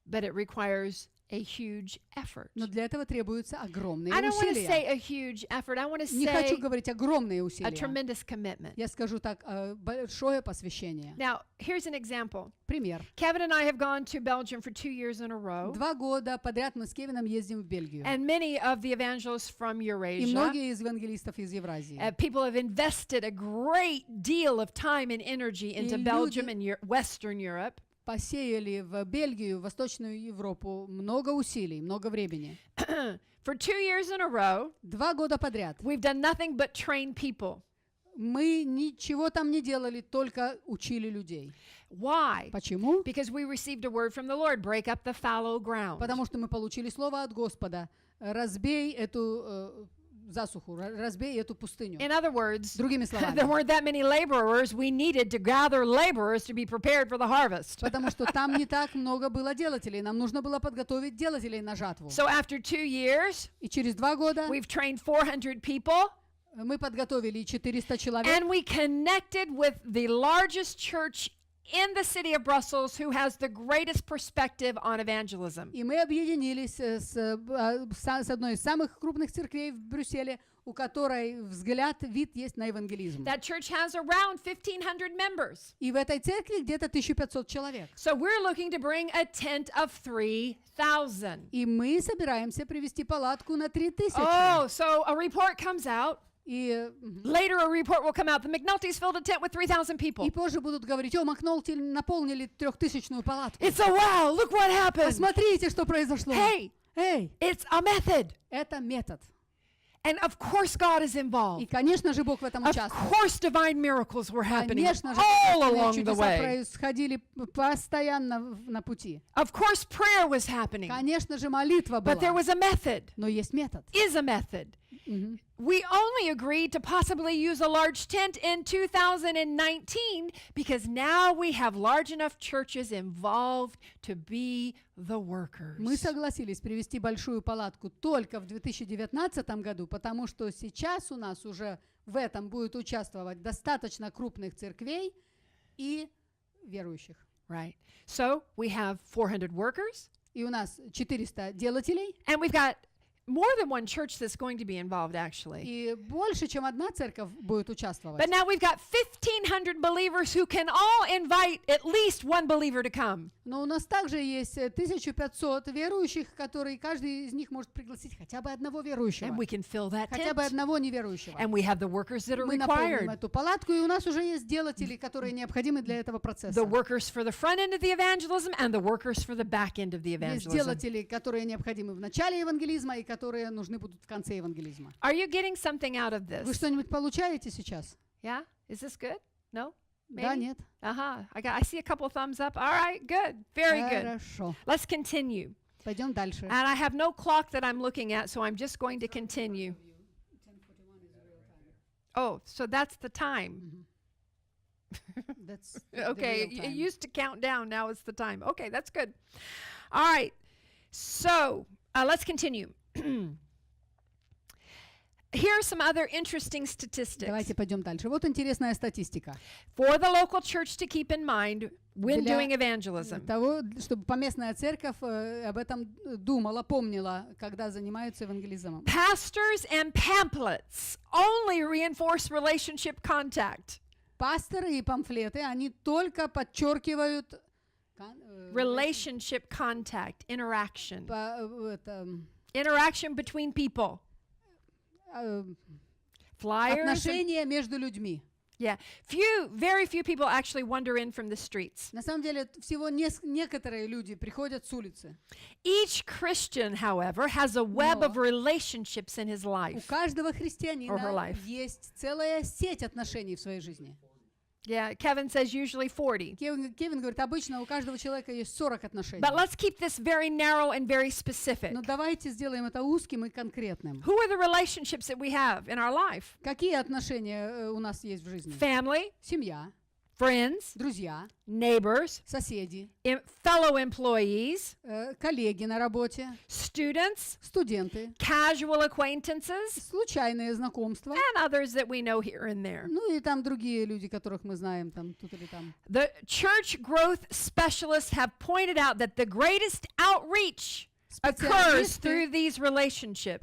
But it requires a huge effort.
Но для этого требуются огромные
I don't want to
усилия.
say a huge effort. I want to
Не хочу
say
говорить огромные
a
усилия.
tremendous commitment.
Я скажу так, большое посвящение.
Now, here's an example.
Пример.
Kevin and I have gone to Belgium for 2 years in a row.
2 года подряд мы с Кевином ездим в Бельгию.
And many of the evangelists from
И
Eurasia,
многие из евангелистов из Евразии.
people have invested a great deal of time and energy into
люди-
Belgium and Western Europe.
Посеяли в Бельгию, в Восточную Европу много усилий, много времени.
For 2 years in a row,
2 года подряд.
we've done nothing but train people.
Мы ничего там не делали, только учили людей.
Why?
Почему?
Because we received a word from the Lord, break up the fallow ground.
Потому что мы получили слово от Господа. Разбей эту засуху, разбей эту пустыню.
In other words,
Другими
there
словами.
weren't that many laborers. We needed to gather laborers to be prepared for the harvest.
Потому что там не так много было делателей. Нам нужно было подготовить делателей на жатву.
So after 2 years,
И через 2 года
we've trained 400 people,
мы подготовили 400 человек.
and we connected with the largest church in the city of Brussels who has the greatest perspective on evangelism.
И мы объединились с одной из самых крупных церквей в Брюсселе, у которой взгляд, вид есть на евангелизм.
That church has around 1,500 members.
И в этой церкви где-то 1500 человек.
So we're looking to bring a tent of 3,000.
И мы собираемся привести палатку на 3000.
Oh, so a report comes out.
И
Later, a report will come out. The McNultys filled a tent with 3,000 people.
позже будут говорить: о, McNulty наполнили 3000-ную палатку.
It's a wow, look what happened.
Посмотрите, что произошло.
Hey,
Эй,
it's a method.
это метод.
And of course, God is
И,
involved.
конечно же, Бог в этом
Of
участвует.
course, divine miracles were happening
Конечно же,
all
божественные
along the
чудеса
way.
происходили постоянно на пути.
Of course, prayer was happening.
Конечно же, молитва
But there
была.
was a method,
Но есть метод.
is a method. We only agreed to possibly use a large tent in 2019 because now we have large enough churches involved to be the workers.
Мы согласились привести большую палатку только в 2019 году, потому что сейчас у нас уже в этом будет участвовать достаточно крупных церквей и верующих.
Right. So we have 400 workers,
И у нас 400 делателей,
and we've got more than one church that's going to be involved, actually.
и больше, чем одна церковь будет участвовать.
But now we've got 1,500 believers who can all invite at least one believer to come.
Но у нас также есть 1500 верующих, которые каждый из них может пригласить хотя бы одного верующего,
And we can fill that
хотя бы
tent.
одного неверующего.
And we have the workers that are
Мы наполним
required.
эту палатку, и у нас уже есть делатели, которые необходимы для этого процесса.
The workers for the front end of the evangelism and the workers for the back end of the
Есть
evangelism.
делатели, которые необходимы в начале евангелизма и которые нужны будут в конце евангелизма.
Are you getting something out of
Вы
this?
что-нибудь получаете сейчас?
Yeah? Is this good? No?
Да,
Maybe?
нет?
I see a couple thumbs up. All right, good. Very good.
Хорошо.
Let's continue.
Пойдем дальше.
And I have no clock that I'm looking at, so I'm just going to continue. Oh, so that's the time.
That's the
Okay,
real
it
time.
used to count down. Now it's the time. Okay, that's good. All right. So let's continue. Here are some other interesting statistics.
Давайте пойдем дальше. Вот интересная статистика.
For the local church to keep in mind when
Для
doing evangelism.
того, чтобы поместная церковь об этом думала, помнила, когда занимаются евангелизмом.
Pastors and pamphlets only reinforce relationship contact.
Пасторы и памфлеты, они только подчеркивают
Relationship contact, interaction.
это,
Interaction between people. Flyers.
отношения между людьми.
Yeah. Very few people actually wander in from the streets.
На самом деле, всего некоторые люди приходят с улицы.
Each Christian, however, has a web of relationships in his
У
life.
каждого
Or her
христианина
life.
есть целая сеть отношений в своей жизни.
Yeah, Kevin says usually 40.
Кевин говорит, обычно у каждого человека есть 40 отношений.
But let's keep this very narrow and very specific.
Но давайте сделаем это узким и конкретным.
Who are the relationships that we have in our life?
Какие отношения у нас есть в жизни?
Family,
Семья,
friends,
друзья,
neighbors,
соседи,
fellow employees,
коллеги на работе,
students,
студенты,
casual acquaintances,
случайные знакомства.
and others that we know here and there.
Ну и там другие люди, которых мы знаем там тут или там.
The church growth specialists have pointed out that the greatest outreach occurs through these relationships.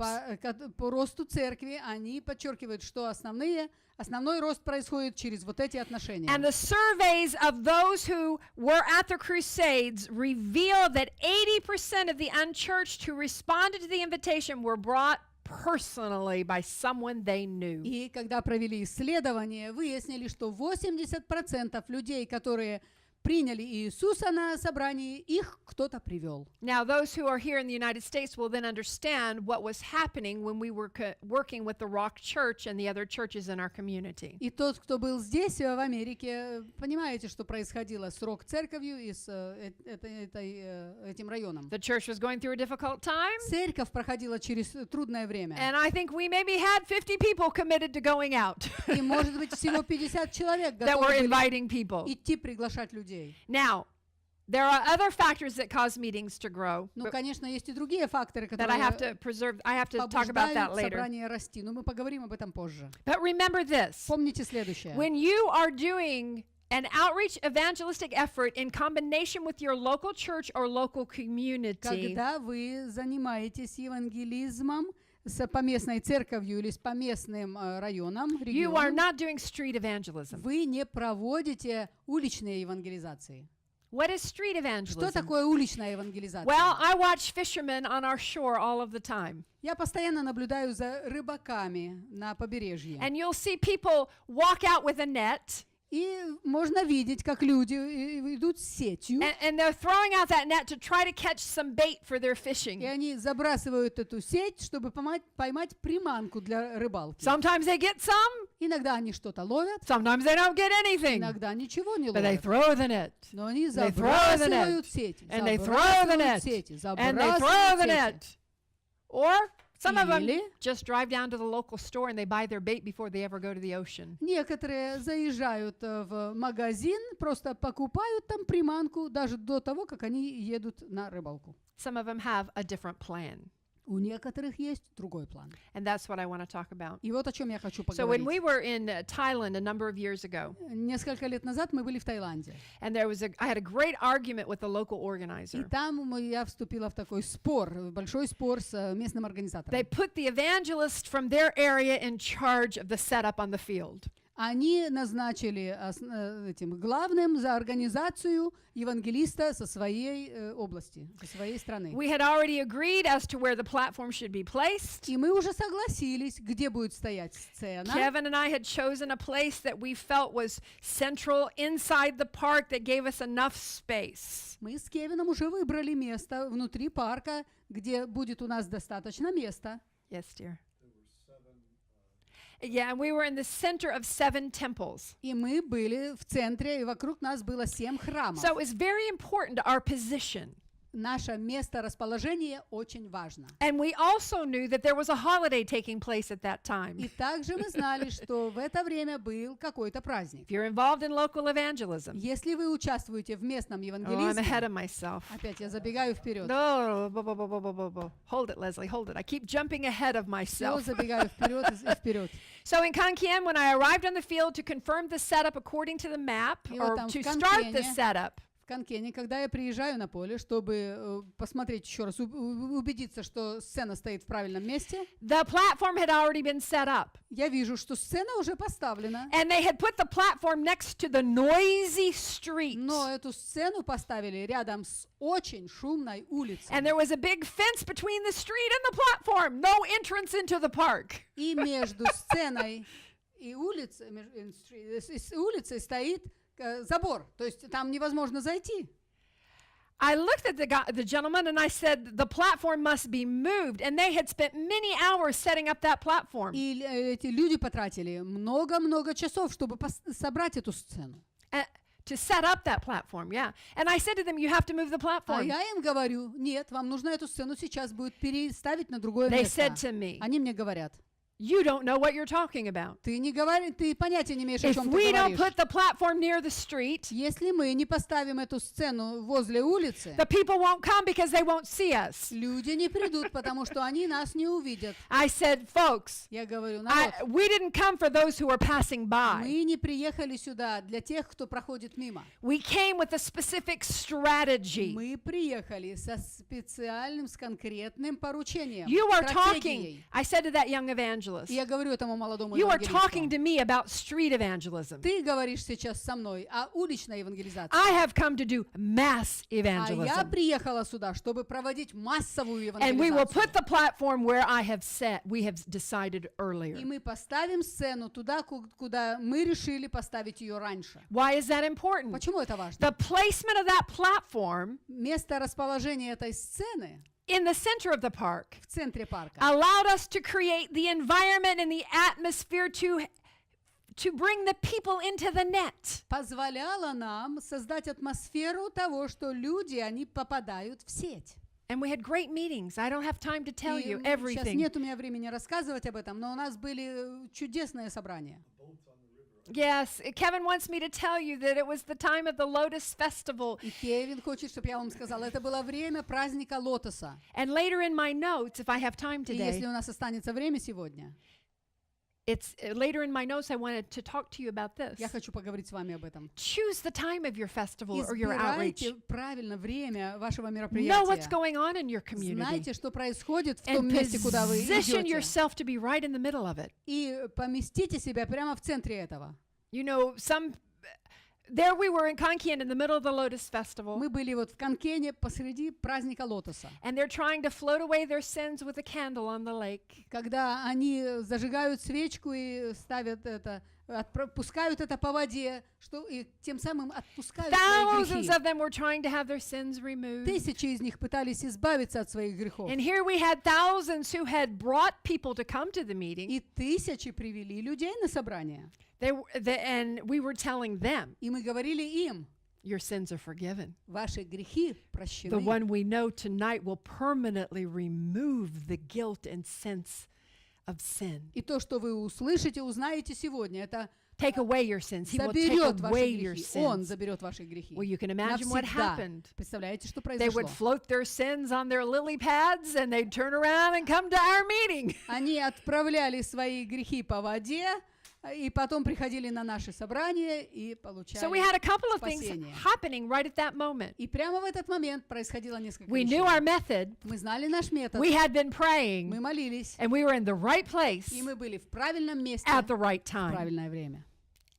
По росту церкви они подчеркивают, что основной рост происходит через вот эти отношения.
And the surveys of those who were at the Crusades reveal that 80% of the unchurched who responded to the invitation were brought personally by someone they knew.
И когда провели исследование, выяснили, что 80% людей, которые приняли Иисуса на собрании, их кто-то привел.
Now, those who are here in the United States will then understand what was happening when we were working with the Rock Church and the other churches in our community.
И тот, кто был здесь, в Америке, понимаете, что происходило с Рок-церковью и с этим районом.
The church was going through a difficult time.
Церковь проходила через трудное время.
And I think we maybe had 50 people committed to going out
И, может быть, всего 50 человек
that were
готовы были
inviting people.
идти приглашать людей.
Now, there are other factors that cause meetings to grow.
Ну, конечно, есть и другие факторы,
That I have
которые
to preserve. I have to talk about that
побуждают
later.
собрание расти. Но мы поговорим об этом позже.
But remember this.
Помните следующее.
When you are doing an outreach evangelistic effort in combination with your local church or local community,
Когда вы занимаетесь евангелизмом с поместной церковью или с поместным районом,
you are
регионом,
not doing street evangelism.
вы не проводите уличные евангелизации.
What is street
Что
evangelism?
такое уличная евангелизация?
Well, I watch fishermen on our shore all of the time.
Я постоянно наблюдаю за рыбаками на побережье.
And you'll see people walk out with a net.
И можно видеть, как люди идут с сетью,
And they're throwing out that net to try to catch some bait for their
и
fishing.
они забрасывают эту сеть, чтобы поймать приманку для рыбалки.
Sometimes they get some,
Иногда они что-то ловят,
sometimes they don't get anything.
иногда ничего не
But they
ловят.
throw the net.
Но они
They throw the
забрасывают
net.
сети,
And they throw the net. And they throw the net. Or some of them
Или
just drive down to the local store and they buy their bait before they ever go to the ocean.
некоторые заезжают в магазин, просто покупают там приманку даже до того, как они едут на рыбалку.
Some of them have a different plan.
У некоторых есть другой план.
And that's what I want to talk about.
И вот о чем я хочу
So when
поговорить.
we were in Thailand a number of years ago,
Несколько лет назад мы были в Таиланде.
and I had a great argument with the local
И
organizer.
там я вступила в такой спор, большой спор с местным организатором.
They put the evangelist from their area in charge of the setup on the field.
Они назначили этим главным за организацию евангелиста со своей области, со своей страны.
We had already agreed as to where the platform should be placed.
И мы уже согласились, где будет стоять сцена.
Kevin and I had chosen a place that we felt was central inside the park that gave us enough space.
Мы с Кевином уже выбрали место внутри парка, где будет у нас достаточно места.
Yes, dear. Yeah, and we were in the center of 7 temples.
И мы были в центре, и вокруг нас было 7 храмов.
So it was very important to our position.
Наше месторасположение очень важно.
And we also knew that there was a holiday taking place at that time.
И также мы знали, что в это время был какой-то праздник.
If you're involved in local evangelism.
Если вы участвуете в местном
Oh, I'm
евангелизме,
ahead of myself.
опять я забегаю вперед.
No, hold it, Leslie, hold it. I keep jumping ahead of
Все,
myself.
забегаю вперед и вперед.
So in Kankian, when I arrived on the field to confirm the setup according to the map,
И
or
вот там
to
в
start the
Канкене,
setup,
в Канкене, когда я приезжаю на поле, чтобы посмотреть еще раз, убедиться, что сцена стоит в правильном месте,
the platform had already been set up.
я вижу, что сцена уже поставлена,
And they had put the platform next to the noisy street.
но эту сцену поставили рядом с очень шумной улицей.
And there was a big fence between the street and the platform. No entrance into the park.
И между сценой и улицей стоит забор, то есть там невозможно зайти.
I looked at the gentleman and I said, the platform must be moved. And they had spent many hours setting up that platform.
И эти люди потратили много-много часов, чтобы собрать эту сцену.
To set up that platform, yeah. And I said to them, you have to move the
А
platform.
я им говорю, нет, вам нужно эту сцену сейчас будет переставить на другое
They
место.
said to me,
Они мне говорят,
you don't know what you're talking about.
ты понятия не имеешь, о
If
чем ты
we don't
говоришь.
put the platform near the street,
Если мы не поставим эту сцену возле улицы,
the people won't come because they won't see us.
люди не придут, потому что они нас не увидят.
I said, folks,
Я говорю, народ,
we didn't come for those who are passing by.
мы не приехали сюда для тех, кто проходит мимо.
We came with a specific strategy.
Мы приехали со специальным, с конкретным поручением,
You are talking,
стратегией.
I said to that young evangelist,
И я говорю этому молодому
you are talking
евангелисту,
to me about street evangelism.
ты говоришь сейчас со мной о уличной евангелизации.
I have come to do mass
А я
evangelism.
приехала сюда, чтобы проводить массовую
And we will
евангелизацию.
put the platform where we have decided earlier.
И мы поставим сцену туда, куда мы решили поставить ее раньше.
Why is that important?
Почему это важно?
The placement of that platform
Место расположения этой сцены
in the center of the park
в центре парка
allowed us to create the environment and the atmosphere to bring the people into the net.
позволяла нам создать атмосферу того, что люди, они попадают в сеть.
And we had great meetings. I don't have time to tell
И
you
сейчас
everything.
нет у меня времени рассказывать об этом, но у нас были чудесные собрания.
Yes, Kevin wants me to tell you that it was the time of the Lotus Festival.
И Кевин хочет, чтобы я вам сказала, это было время праздника Лотоса.
And later in my notes, if I have time
И если
today,
у нас останется время сегодня,
it's later in my notes I wanted to talk to you about this.
я хочу поговорить с вами об этом.
Choose the time of your festival or your outreach.
Избирайте правильно время вашего
Know what's
мероприятия.
going on in your community.
Знайте, что происходит в том
And
месте, куда вы
position
идете.
yourself to be right in the middle of it.
И поместите себя прямо в центре этого.
You know, there we were in Kankian in the middle of the Lotus Festival.
Мы были вот в Канкене посреди праздника Лотоса.
And they're trying to float away their sins with a candle on the lake.
Когда они зажигают свечку и ставят это, пускают это по воде, что и тем самым отпускают свои
Thousands
грехи.
of them were trying to have their sins removed.
Тысячи из них пытались избавиться от своих грехов.
And here we had thousands who had brought people to come to the meeting.
И тысячи привели людей на собрание.
And we were telling them,
И мы говорили им,
your sins are forgiven.
ваши грехи
The
прощены.
one we know tonight will permanently remove the guilt and sense of sin.
И то, что вы услышите, узнаете сегодня, это
Take away your sins. He will take
заберет
away
ваши
your
грехи. Он
sins.
заберет ваши грехи.
Well, you can imagine what
Навсегда.
happened.
Представляете, что
They
произошло?
would float their sins on their lily pads and they'd turn around and come to our meeting.
Они отправляли свои грехи по воде, и потом приходили на наши собрания и
So we had a
получали
couple of things
спасение.
happening right at that moment.
И прямо в этот момент происходило несколько
We
вещей.
knew our method.
Мы знали наш метод,
We had been
мы
praying
молились,
and we were in the right place
и мы были в правильном месте
at the right
в
time.
правильное время.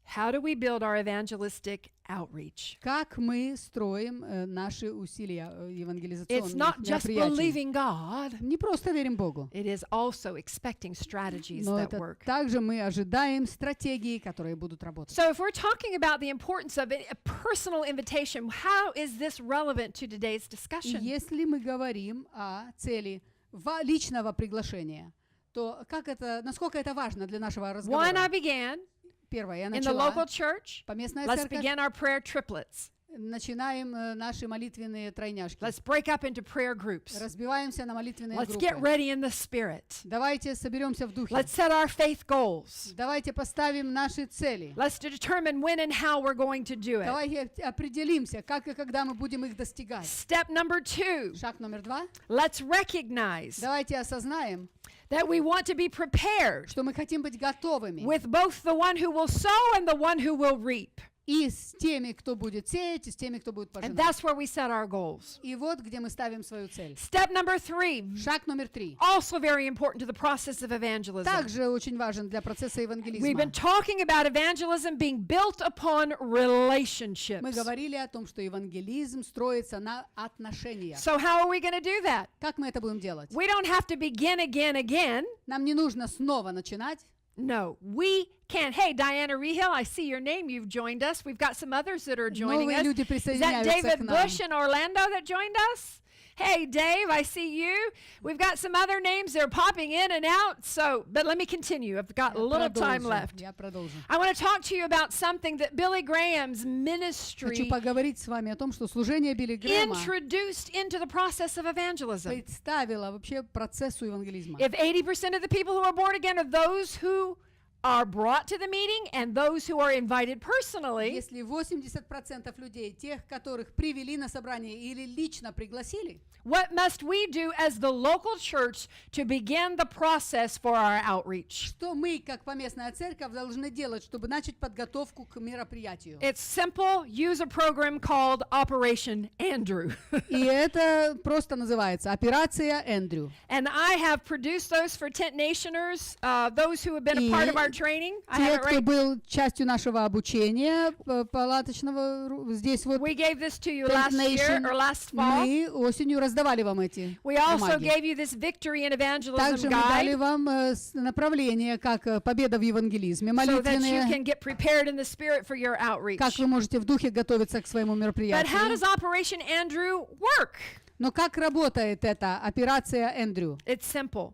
How do we build our evangelistic outreach?
Как мы строим наши усилия
It's
евангелизационных
not just
мероприятий?
believing God.
Не просто верим Богу,
It is also expecting strategies
но
that
это
work.
также мы ожидаем стратегии, которые будут работать.
So if we're talking about the importance of a personal invitation, how is this relevant to today's
И
discussion?
если мы говорим о цели личного приглашения, то насколько это важно для нашего
One, I
разговора?
began
Первое, я
in the local
начала.
church.
Поместная
Let's
церковь.
begin our prayer triplets.
Начинаем наши молитвенные тройняшки.
Let's break up into prayer groups.
Разбиваемся на молитвенные
Let's get
группы.
ready in the Spirit.
Давайте соберемся в духе.
Let's set our faith goals.
Давайте поставим наши цели.
Let's determine when and how we're going to do it.
Давайте определимся, как и когда мы будем их достигать.
Step number 2.
Шаг номер 2.
Let's recognize
Давайте осознаем,
that we want to be prepared
что мы хотим быть готовыми
with both the one who will sow and the one who will reap.
и с теми, кто будет сеять, и с теми, кто будет
And
пожинать.
that's where we set our goals.
И вот где мы ставим свою цель.
Step number 3,
Шаг номер 3.
also very important to the process of evangelism.
Также очень важен для процесса
We've
евангелизма.
been talking about evangelism being built upon relationships.
Мы говорили о том, что евангелизм строится на отношениях.
So how are we going to do that?
Как мы это будем делать?
We don't have to begin again.
Нам не нужно снова начинать.
No, we can't. Hey, Diana Rehill, I see your name. You've joined us. We've got some others that are joining
Новые
us.
люди
Is that
присоединяются к
David
нам.
Bush in Orlando that joined us? Hey, Dave, I see you. We've got some other names. They're popping in and out. So, but let me continue. I've got a little time left.
Я продолжу.
I want to talk to you about something that Billy Graham's
Хочу
ministry
поговорить с вами о том, что служение Билли Грэма
introduced into the process of evangelism.
представило вообще процессу евангелизма.
If 80% of the people who are born again are those who are brought to the meeting and those who are invited personally,
Если 80% людей, тех, которых привели на собрание или лично пригласили,
what must we do as the local church to begin the process for our outreach?
что мы, как поместная церковь, должны делать, чтобы начать подготовку к мероприятию?
It's simple. Use a program called Operation Andrew.
И это просто называется «Операция Эндрю».
And I have produced those for TentNationers, those who have been a part of our training. I
Те,
have it
кто
right.
был частью нашего обучения палаточного, здесь вот
We gave this to you last year
TentNation,
or last fall.
мы осенью раздавали вам эти
We also
бумаги.
gave you this Victory in Evangelism
Также мы дали
guide
вам направление, как победа в евангелизме,
so that you
молитвенные,
can get prepared in the spirit for your outreach.
как вы можете в духе готовиться к своему
But how
мероприятию.
does Operation Andrew work?
Но как работает эта операция Эндрю?
It's simple.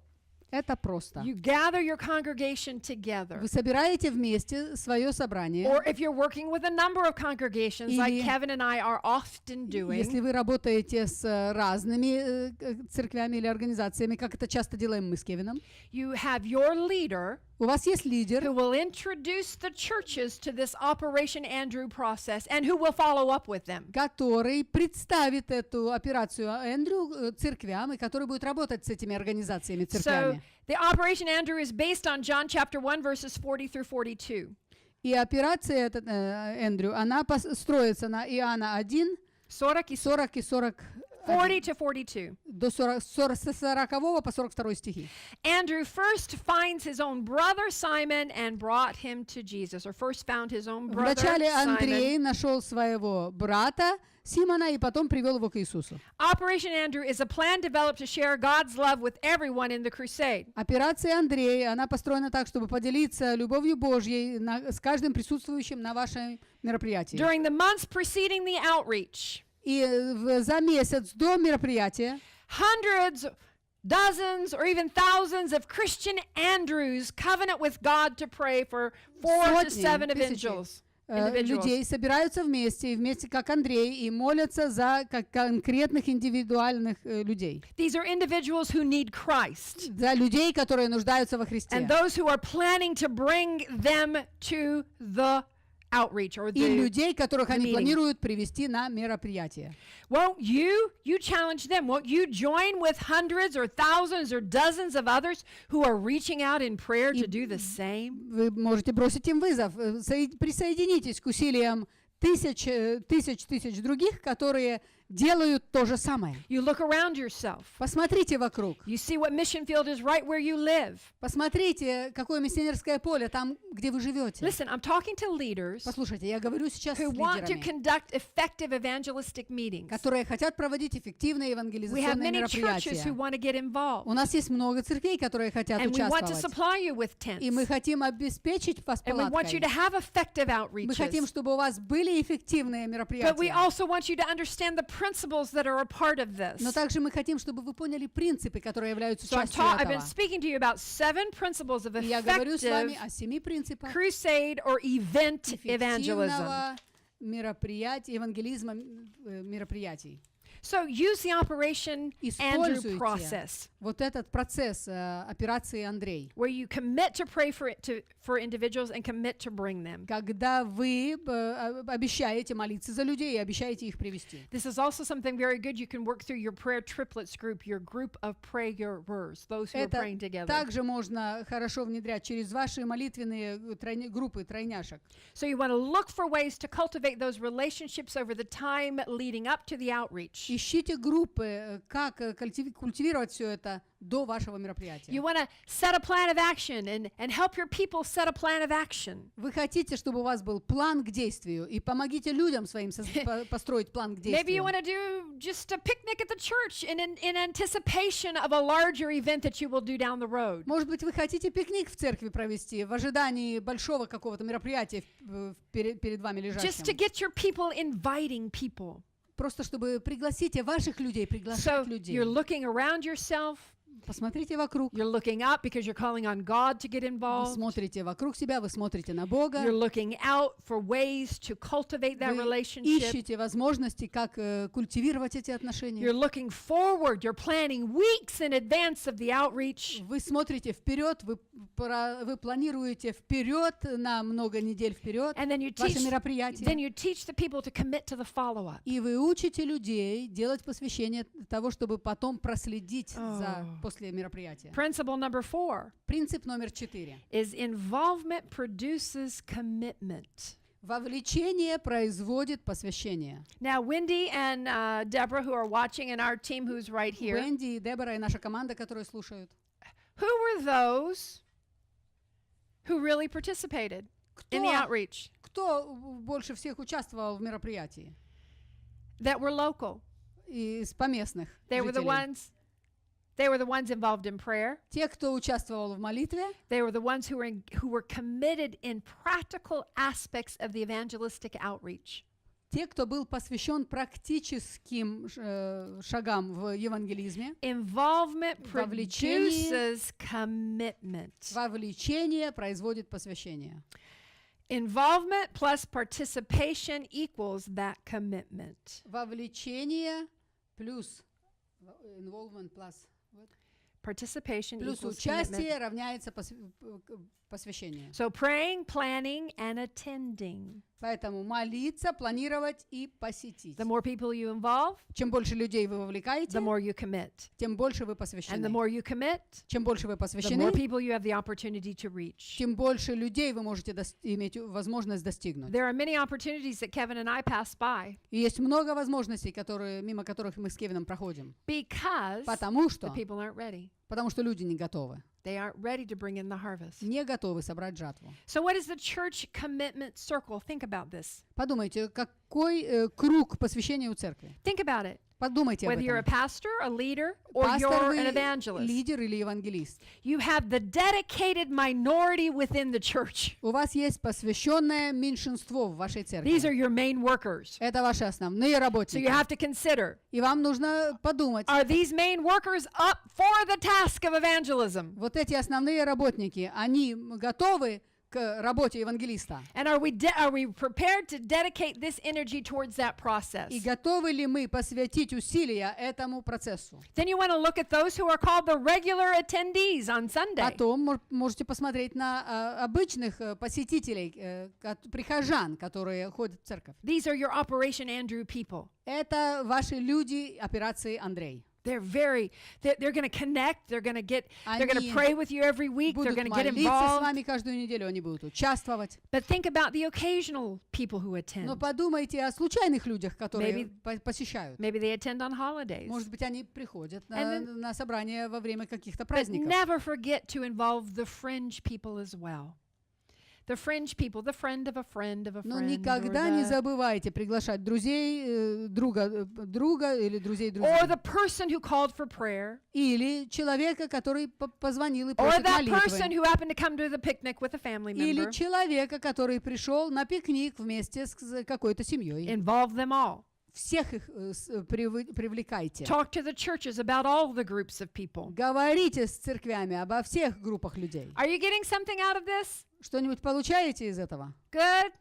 Это просто.
You gather your congregation together.
Вы собираете вместе свое собрание.
Or if you're working with a number of congregations, like
Или-
Kevin and I are often
Если
doing,
вы работаете с разными церквями или организациями, как это часто делаем мы с Кевином,
you have your leader
у вас есть лидер,
who will introduce the churches to this Operation Andrew process and who will follow up with them.
который представит эту операцию Эндрю церквям и который будет работать с этими организациями,
So
церквями.
the Operation Andrew is based on John chapter 1 verses 40 through 42.
И операция эта, Эндрю, она строится на Иоанна 1,
40
40 и 40,
40 to 42.
до 40, с 40 по 42 стихи.
Andrew first finds his own brother Simon and brought him to Jesus, or first found his own brother
Вначале
Simon.
Андрей нашел своего брата Симона и потом привел его к Иисусу.
Operation Andrew is a plan developed to share God's love with everyone in the crusade.
Операция Андрея, она построена так, чтобы поделиться любовью Божьей с каждым присутствующим на вашем мероприятии.
During the months preceding the outreach,
И за месяц до мероприятия
hundreds, dozens, or even thousands of Christian Andrews covenant with God to pray for 4 to 7
сотни, тысячи
individuals.
людей собираются вместе, и вместе как Андрей, и молятся за конкретных индивидуальных людей.
These are individuals who need Christ
За людей, которые нуждаются во Христе.
and those who are planning to bring them to the outreach or
И
the
людей, которых они
meeting.
планируют привести на мероприятие.
Won't you challenge them? Won't you join with hundreds or thousands or dozens of others who are reaching out in prayer to do the same?
Вы можете бросить им вызов. Присоединитесь к усилиям тысяч других, которые делают то же самое.
You look around yourself.
Посмотрите вокруг.
You see what mission field is right where you live.
Посмотрите, какое миссионерское поле там, где вы живете.
Listen, I'm talking to leaders
Послушайте, я говорю сейчас с
who want to
лидерами,
conduct effective evangelistic meetings.
которые хотят проводить эффективные
We have
евангелизационные
many churches who
мероприятия.
want to get involved.
У нас есть много церквей, которые хотят
And we want to
участвовать.
supply you with tents.
И мы хотим обеспечить вас
And we want you
палаткой.
to have effective
Мы хотим,
outreaches.
чтобы у вас были эффективные
But we
мероприятия.
also want you to understand the principles that are a part of this.
Но также мы хотим, чтобы вы поняли принципы, которые являются
So
частью
I've been
этого.
speaking to you about 7 principles of
И я говорю с вами
effective
о 7 принципах
crusade or event evangelism.
эффективного мероприятия, евангелизма мероприятий.
So use the Operation Andrew
Используйте
process,
вот этот процесс операции Андрей,
where you commit to pray for individuals and commit to bring them.
когда вы обещаете молиться за людей и обещаете их привести.
This is also something very good you can work through your prayer triplets group, your group of prayers, those who are
Это
praying together.
также можно хорошо внедрять через ваши молитвенные группы тройняшек.
So you want to look for ways to cultivate those relationships over the time leading up to the outreach.
Ищите группы, как культивировать все это до вашего мероприятия.
You want to set a plan of action and help your people set a plan of action.
Вы хотите, чтобы у вас был план к действию, и помогите людям своим построить план к
Maybe you
действию.
want to do just a picnic at the church in anticipation of a larger event that you will do down the road.
Может быть, вы хотите пикник в церкви провести в ожидании большого какого-то мероприятия перед вами
Just to
лежащим.
get your people inviting people.
Просто чтобы пригласите ваших людей, приглашать
So
людей.
you're looking around yourself.
Посмотрите вокруг.
You're looking up because you're calling on God to get
Вы
involved.
смотрите вокруг себя, вы смотрите на Бога.
You're looking out for ways to cultivate that
Вы
relationship.
ищете возможности, как культивировать эти отношения.
You're looking forward. You're planning weeks in advance of the outreach.
Вы смотрите вперед, вы планируете вперед на много недель вперед
And then you
ваши мероприятия.
teach the people to commit to the follow-up.
И вы учите людей делать посвящение того, чтобы потом проследить за после мероприятия.
Principle number 4
Принцип номер 4.
is involvement produces commitment.
Вовлечение производит посвящение.
Now, Wendy and Deborah, who are watching, and our team who's right here,
Уэнди и Дебора и наша команда, которые слушают.
who were those who really participated in the outreach
Кто больше всех участвовал в мероприятии?
that were local?
Из поместных
They were the
жителей.
ones involved in prayer.
Те, кто участвовал в молитве,
They were the ones who were committed in practical aspects of the evangelistic outreach.
те, кто был посвящен практическим шагам в евангелизме.
Involvement
Вовлечение.
produces commitment.
Вовлечение производит посвящение.
Involvement plus participation equals that commitment.
Вовлечение плюс involvement plus
Participation
плюс
equals
участие
commitment.
равняется посвящению.
So praying, planning, and attending.
Поэтому молиться, планировать и посетить.
The more people you involve,
Чем больше людей вы
the
вовлекаете,
more you commit.
тем больше вы
And the
посвящены.
more you commit,
Чем больше вы
the more
посвящены,
people you have the opportunity to reach.
тем больше людей вы можете иметь возможность достигнуть.
There are many opportunities that Kevin and I pass by
И есть много возможностей, мимо которых мы с Кевином проходим.
because
Потому
the
что
people aren't ready.
люди не готовы.
They aren't ready to bring in the harvest.
Не готовы собрать жатву.
So what is the church commitment circle? Think about this.
Подумайте, какой круг посвящения у церкви?
Think about it.
Подумайте об
Whether you're a
этом.
pastor, a leader, or
Пастор
you're
вы,
an evangelist,
лидер или евангелист.
you have the dedicated minority within the church.
У вас есть посвященное меньшинство в вашей
These are
церкви.
your main workers.
Это ваши основные
So you
работники.
have to consider,
И вам нужно подумать,
are these main workers up for the task of evangelism?
вот эти основные работники, они готовы к работе евангелиста?
And are we prepared to dedicate this energy towards that process?
И готовы ли мы посвятить усилия этому процессу?
Then you want to look at those who are called the regular attendees on Sunday.
Потом можете посмотреть на обычных посетителей, прихожан, которые ходят в церковь.
These are your Operation Andrew people.
Это ваши люди операции Андрей.
They're going to connect, they're going to
Они
pray with you every week, they're
будут
going to get
молиться с
involved.
вами каждую неделю, они будут участвовать.
But think about the occasional people who
Но
attend.
подумайте о случайных людях, которые посещают.
Maybe they attend on holidays.
Может быть, они приходят
And
на собрание во время каких-то
But
праздников.
never forget to involve the fringe people as well. The fringe people, the friend of a friend of a
Но
friend.
никогда не забывайте приглашать друзей друга или друзей друзей.
Or the person who called for prayer.
Или человека, который позвонил и
Or
просит
that person
молитвы.
who happened to come to the picnic with a family
Или
member.
человека, который пришел на пикник вместе с какой-то семьей.
Involve them all.
всех их привлекайте.
Talk to the churches about all the groups of people.
Говорите с церквями обо всех группах людей.
Are you getting something out of this?
Что-нибудь получаете из этого?
Good?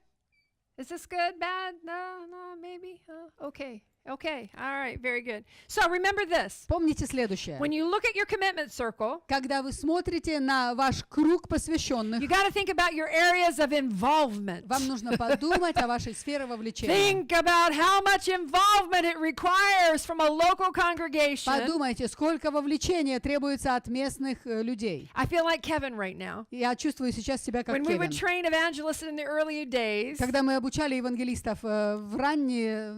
Is this good? Bad? No, maybe? Okay. Okay. All right. Very good. So remember this.
Помните следующее.
When you look at your commitment circle,
Когда вы смотрите на ваш круг
you
посвященных,
got to think about your areas of involvement.
вам нужно подумать о вашей сфере вовлечения.
Think about how much involvement it requires from a local congregation.
Подумайте, сколько вовлечения требуется от местных людей.
I feel like Kevin right now.
Я чувствую сейчас себя как
When we would
Кевин.
train evangelists in the early days,
Когда мы обучали евангелистов в ранние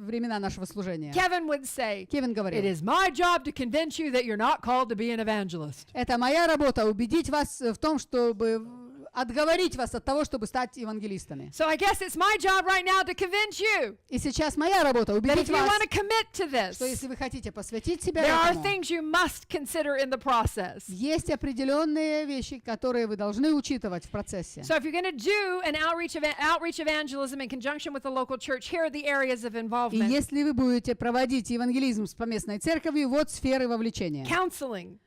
времена нашего служения,
Kevin would say,
Кевин
"It
говорил,
is my job to convince you that you're not called to be an evangelist."
это моя работа убедить вас в том, чтобы отговорить вас от того, чтобы стать евангелистами.
So I guess it's my job right now to convince you
И сейчас моя работа
that
убедить
if you
вас,
want to commit to this,
что если вы хотите посвятить себя
there are
этому,
things you must consider in the process.
есть определенные вещи, которые вы должны учитывать в процессе.
So if you're going to do an outreach evangelism in conjunction with the local church, here are the areas of
И
involvement.
если вы будете проводить евангелизм с поместной церковью, вот сферы вовлечения.
Counseling.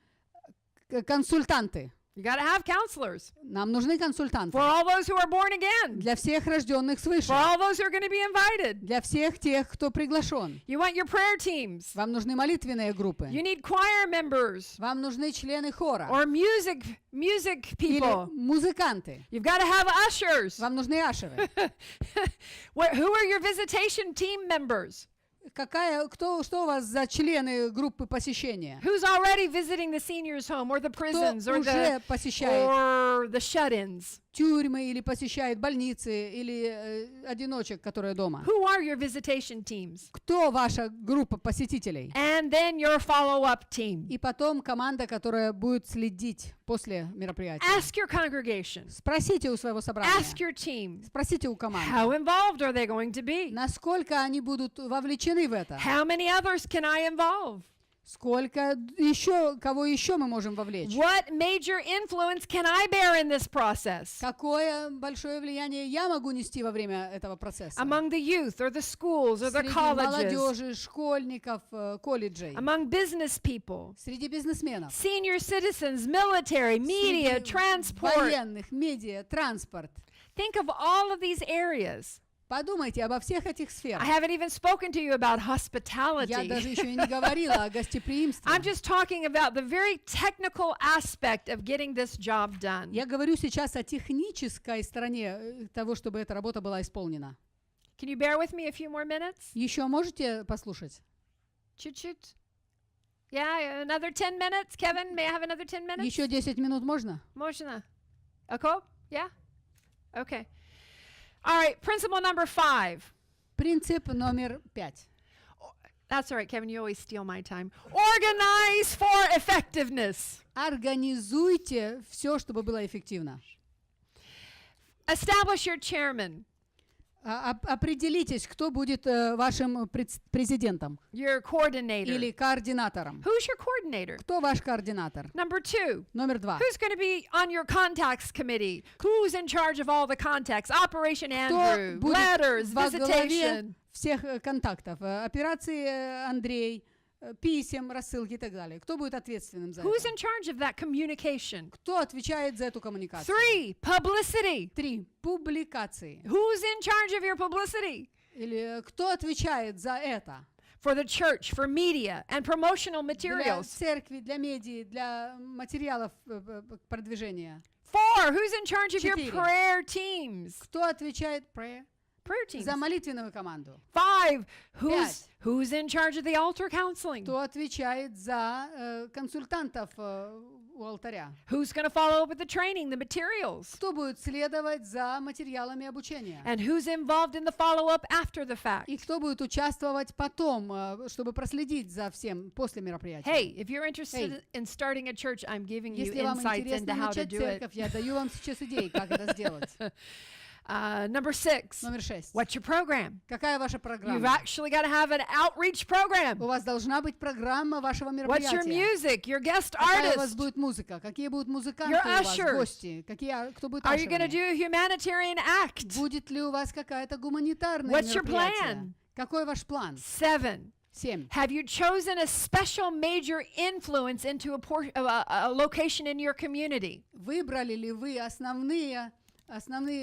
Консультанты.
You got to have counselors
Нам нужны консультанты.
for all those who are born again,
Для всех рожденных свыше.
for all those who are going to be invited.
Для всех тех, кто приглашен.
You want your prayer teams.
Вам нужны молитвенные группы.
You need choir members
Вам нужны члены хора.
or music
Или
people.
музыканты.
You've got to have ushers.
Вам нужны ашеры.
Who are your visitation team members?
Что у вас за члены группы посещения?
Who's already visiting the seniors' home or the
Кто
prisons or
уже посещает
the shut-ins?
тюрьмы или посещает больницы или одиночек, которые дома?
Who are your visitation teams?
Кто ваша группа посетителей?
And then your follow-up team.
И потом команда, которая будет следить после мероприятия.
Ask your congregation.
Спросите у своего собрания.
Ask your team.
Спросите у команды.
How involved are they going to be?
Насколько они будут вовлечены в это?
How many others can I involve?
Сколько еще, кого еще мы можем вовлечь?
What major influence can I bear in this process?
Какое большое влияние я могу нести во время этого процесса?
Among the youth or the schools or the
Среди
colleges?
молодежи, школьников, колледжей,
Among business people?
среди бизнесменов,
Senior citizens, military, media,
среди
transport?
военных, медиа, транспорт.
Think of all of these areas.
Подумайте обо всех этих
I
сферах.
haven't even spoken to you about
Я
hospitality.
даже еще и не говорила о гостеприимстве.
I'm just talking about the very technical aspect of getting this job done.
Я говорю сейчас о технической стороне того, чтобы эта работа была исполнена.
Can you bear with me a few more minutes?
Еще можете послушать?
Chut-chut. Yeah, another 10 minutes. Kevin, may I have another 10 minutes?
Еще 10 минут можно?
Можно. Ako? Yeah? Okay. All right, principle number 5.
Принцип номер 5.
That's all right, Kevin, you always steal my time. Organize for effectiveness.
Организуйте все, чтобы было эффективно.
Establish your chairman,
Определитесь, кто будет вашим президентом
your coordinator.
или координатором.
Who's your coordinator?
Кто ваш координатор?
Number 2.
Номер 2.
Who's going to be on your contacts committee? Who's in charge of all the contacts? Operation
Кто
Andrew,
будет
letters,
во главе
visitation.
всех контактов? Операции Андрей, писем, рассылки и так далее. Кто будет ответственным за
Who's
это?
in charge of that communication?
Кто отвечает за эту коммуникацию?
3. Publicity.
3. Публикации.
Who's in charge of your publicity?
Или кто отвечает за это?
For the church, for media, and promotional
Для
materials.
церкви, для медиа, для материалов продвижения.
4. Who's in charge of your
4.
prayer teams?
Кто отвечает
Prayer teams.
за молитвенную команду?
5.
Пять.
Who's in charge of the altar counseling?
Кто отвечает за консультантов у алтаря?
Who's going to follow up with the training, the materials?
Кто будет следовать за материалами обучения?
And who's involved in the follow-up after the fact?
И кто будет участвовать потом, чтобы проследить за всем после мероприятия?
Hey, if you're interested in starting a church, I'm giving you
Если вам
insights
интересно
into how to
начать
do it.
церковь, я даю вам сейчас идеи, как это сделать.
Number 6.
Номер 6.
What's your program?
Какая ваша
You've
программа?
actually got to have an outreach program.
У вас должна быть программа вашего
What's your
мероприятия.
music? Your guest
Какая у вас
artist?
будет музыка? Какие будут музыканты
Your
у вас,
ushers.
гости? Кто будет
Are you going to
ашерами?
do a humanitarian act?
Будет ли у вас какая-то гуманитарная
What's your
мероприятие?
plan?
Какой ваш план?
7.
7.
Have you chosen a special major influence into a location in your community?
Выбрали ли вы основные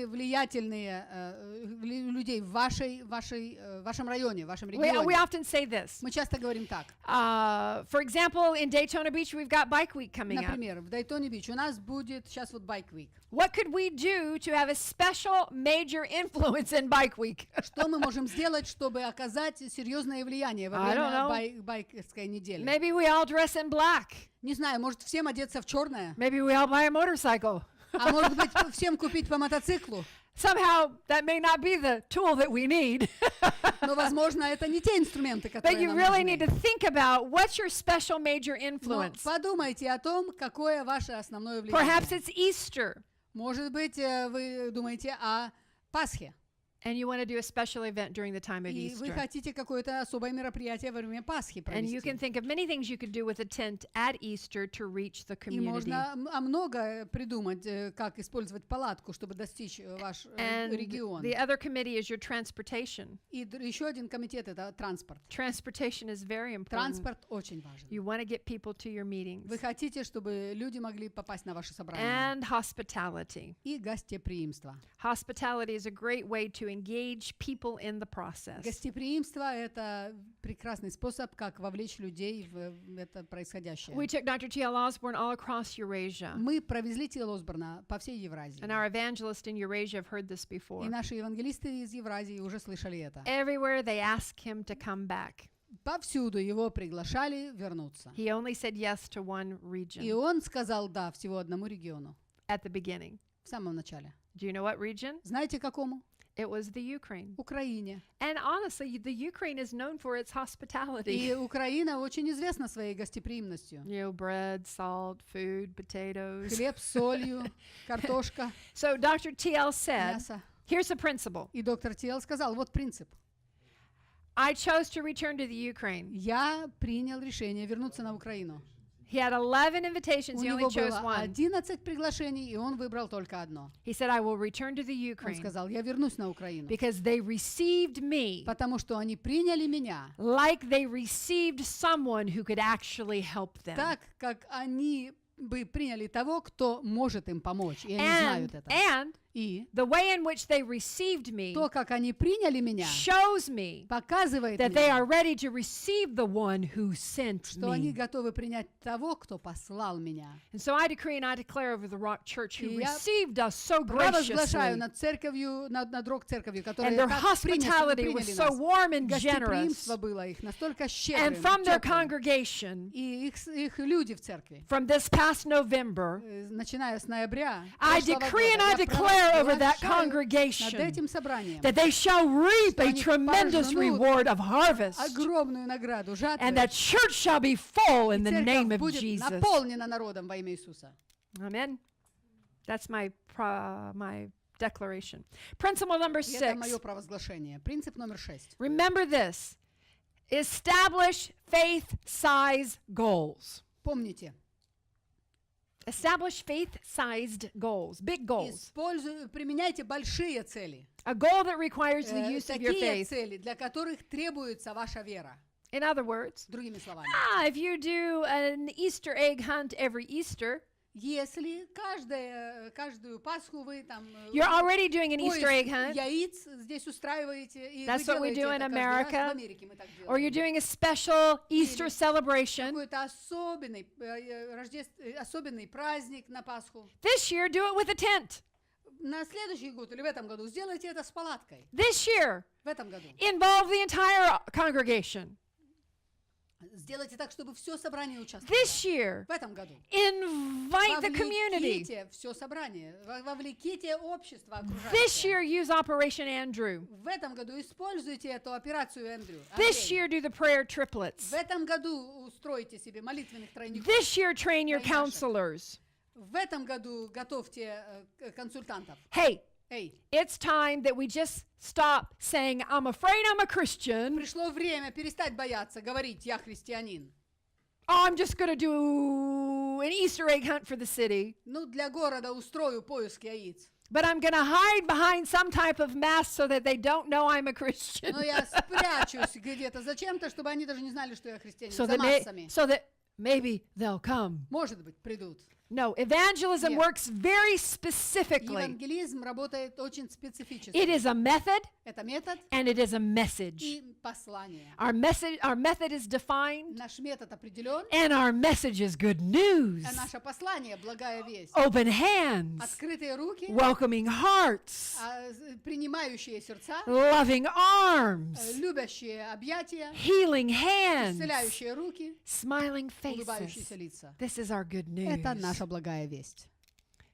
влиятельные людей в вашем районе, в вашем
We
регионе?
often say this.
Мы часто говорим так.
For example, in Daytona Beach, we've got Bike Week coming up.
Например, в Дейтоне-Бич у нас будет сейчас вот Bike Week.
What could we do to have a special major influence in Bike Week?
Что мы можем сделать, чтобы оказать серьезное влияние во
I don't
время байкерской недели?
Maybe we all dress in black.
Не знаю, может всем одеться в черное?
Maybe we all buy a motorcycle.
А может быть всем купить по мотоциклу?
Somehow, that may not be the tool that we need.
Но, возможно, это не те инструменты,
But
которые
you
нам
really need to
нужны.
think about what's your special major
Но
influence.
подумайте о том, какое ваше основное
Perhaps
влияние.
it's Easter,
Может быть, вы думаете о Пасхе,
and you want to do a special event during the time of
и вы
Easter.
хотите какое-то особое мероприятие во время Пасхи
And you can
провести.
think of many things you could do with a tent at Easter to reach the
И
community.
можно много придумать, как использовать палатку, чтобы достичь ваш
And
регион.
the other committee is your transportation.
И еще один комитет — это транспорт.
Transportation is very important.
Транспорт очень важен.
You want to get people to your meetings.
Вы хотите, чтобы люди могли попасть на ваше собрание.
And hospitality.
И гостеприимство.
Hospitality is a great way to engage people in the process.
Гостеприимство — это прекрасный способ, как вовлечь людей в это происходящее.
We took Dr. T.L. Osborne all across Eurasia.
Мы провезли Т.Л. Осборна по всей Евразии.
And our evangelists in Eurasia have heard this before.
И наши евангелисты из Евразии уже слышали это.
Everywhere they ask him to come back.
Повсюду его приглашали вернуться.
He only said yes to one
И
region
он сказал «да» всего одному региону
at the beginning.
в самом начале.
Do you know what region?
Знаете, какому?
It was the Ukraine.
Украине.
And honestly, the Ukraine is known for its hospitality.
И Украина очень известна своей гостеприимностью.
You know, bread, salt, food, potatoes.
Хлеб с солью, картошка,
So Dr. T.L. said,
мясо.
here's the principle.
И доктор Т.Л. сказал, вот принцип.
I chose to return to the Ukraine.
Я принял решение вернуться на Украину.
He had 11 invitations.
У
He only
него
chose
было
one.
11 приглашений, и он выбрал только одно.
He said, I will return to the
Он
Ukraine
сказал, я вернусь на Украину,
because they received me
потому что они приняли меня
like they received someone who could actually help them.
так, как они бы приняли того, кто может им помочь. И они знают это.
And
И
the way in which they received me
то, как они приняли меня,
shows me
показывает
that they
мне,
are ready to receive the one who sent
что они
me.
готовы принять того, кто послал меня.
And so I decree and I declare over the Rock Church who
И я
received us so
Провозглашаю
graciously.
над церковью, над Рок-церковью,
And
которая
their
так
hospitality was
приняли
so
нас.
warm and generous.
Гостеприимство было их настолько
And
щедрым,
from their
теплым.
congregation,
И их люди в церкви,
from this past November,
начиная с ноября
I
прошлого
decree and
года,
I
я
declare over that
провозглашаю над
congregation
этим собранием
that they shall reap a
они
tremendous
пожнут
reward of harvest,
огромную награду жатвы,
and that church shall be full
и
in the
церковь
name of
будет
Jesus.
наполнена народом во имя Иисуса.
Amen. That's my declaration. Principle number
И это
6.
мое провозглашение. Принцип номер 6.
Remember this. Establish faith-size goals.
Помните,
Establish faith-sized goals, big goals.
применяйте большие цели.
A goal that requires the use of your
Такие
faith.
цели, для которых требуется ваша вера.
In other words,
Другими словами,
if you do an Easter egg hunt every Easter,
если каждую Пасху вы там
you're already doing an
поиск
Easter egg hunt,
яиц здесь устраиваете, и
That's
вы
what we
делаете
do in
это каждый раз.
America.
В Америке мы так
or you're
делаем.
doing a special Easter celebration,
Какой-то особенный праздник на Пасху.
this year do it with a tent.
На следующий год или в этом году сделайте это с палаткой.
This year,
В этом году.
involve the entire congregation.
Сделайте так, чтобы все собрание участвовало.
This year,
В этом году.
invite the community.
Вовлеките все собрание, вовлеките общество
This
окружающее.
year, use Operation Andrew.
В этом году используйте эту операцию Эндрю.
This
Андрей.
year, do the prayer triplets.
В этом году устройте себе молитвенных тройников.
This year, train your
Тройняшек.
counselors.
В этом году готовьте консультантов.
Hey,
Эй,
it's time that we just stop saying, I'm afraid I'm a Christian.
пришло время перестать бояться говорить «я христианин».
Oh, I'm just going to do an Easter egg hunt for the city.
Ну, для города устрою поиск яиц.
But I'm going to hide behind some type of mask so that they don't know I'm a Christian.
Но я спрячусь где-то зачем-то, чтобы они даже не знали, что я христианин.
so,
За
that
массами.
so that maybe they'll come.
Может быть, придут.
No, evangelism
Нет.
works very specifically.
Евангелизм работает очень специфически.
It is a method
Это метод
and it is a message.
и послание.
Our method is defined,
Наш метод определен,
and our message is good news.
а наше послание — благая весть.
Open hands,
Открытые руки,
welcoming hearts,
принимающие сердца,
loving arms,
любящие объятия,
healing hands,
исцеляющие руки,
smiling faces.
улыбающиеся лица.
This is our good news.
Это наша благая весть.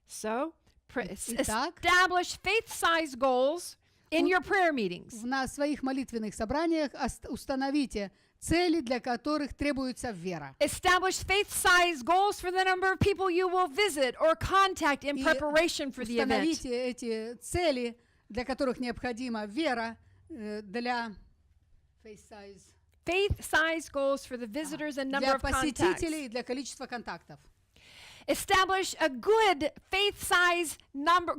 So,
Итак,
establish faith-sized goals in your prayer meetings.
На своих молитвенных собраниях установите цели, для которых требуется вера.
Establish faith-sized goals for the number of people you will visit or contact in
И
preparation for the event.
установите эти цели, для которых необходима вера, для
Faith-sized goals for the visitors and number
для
of contacts.
посетителей и для количества контактов.
Establish a good faith-sized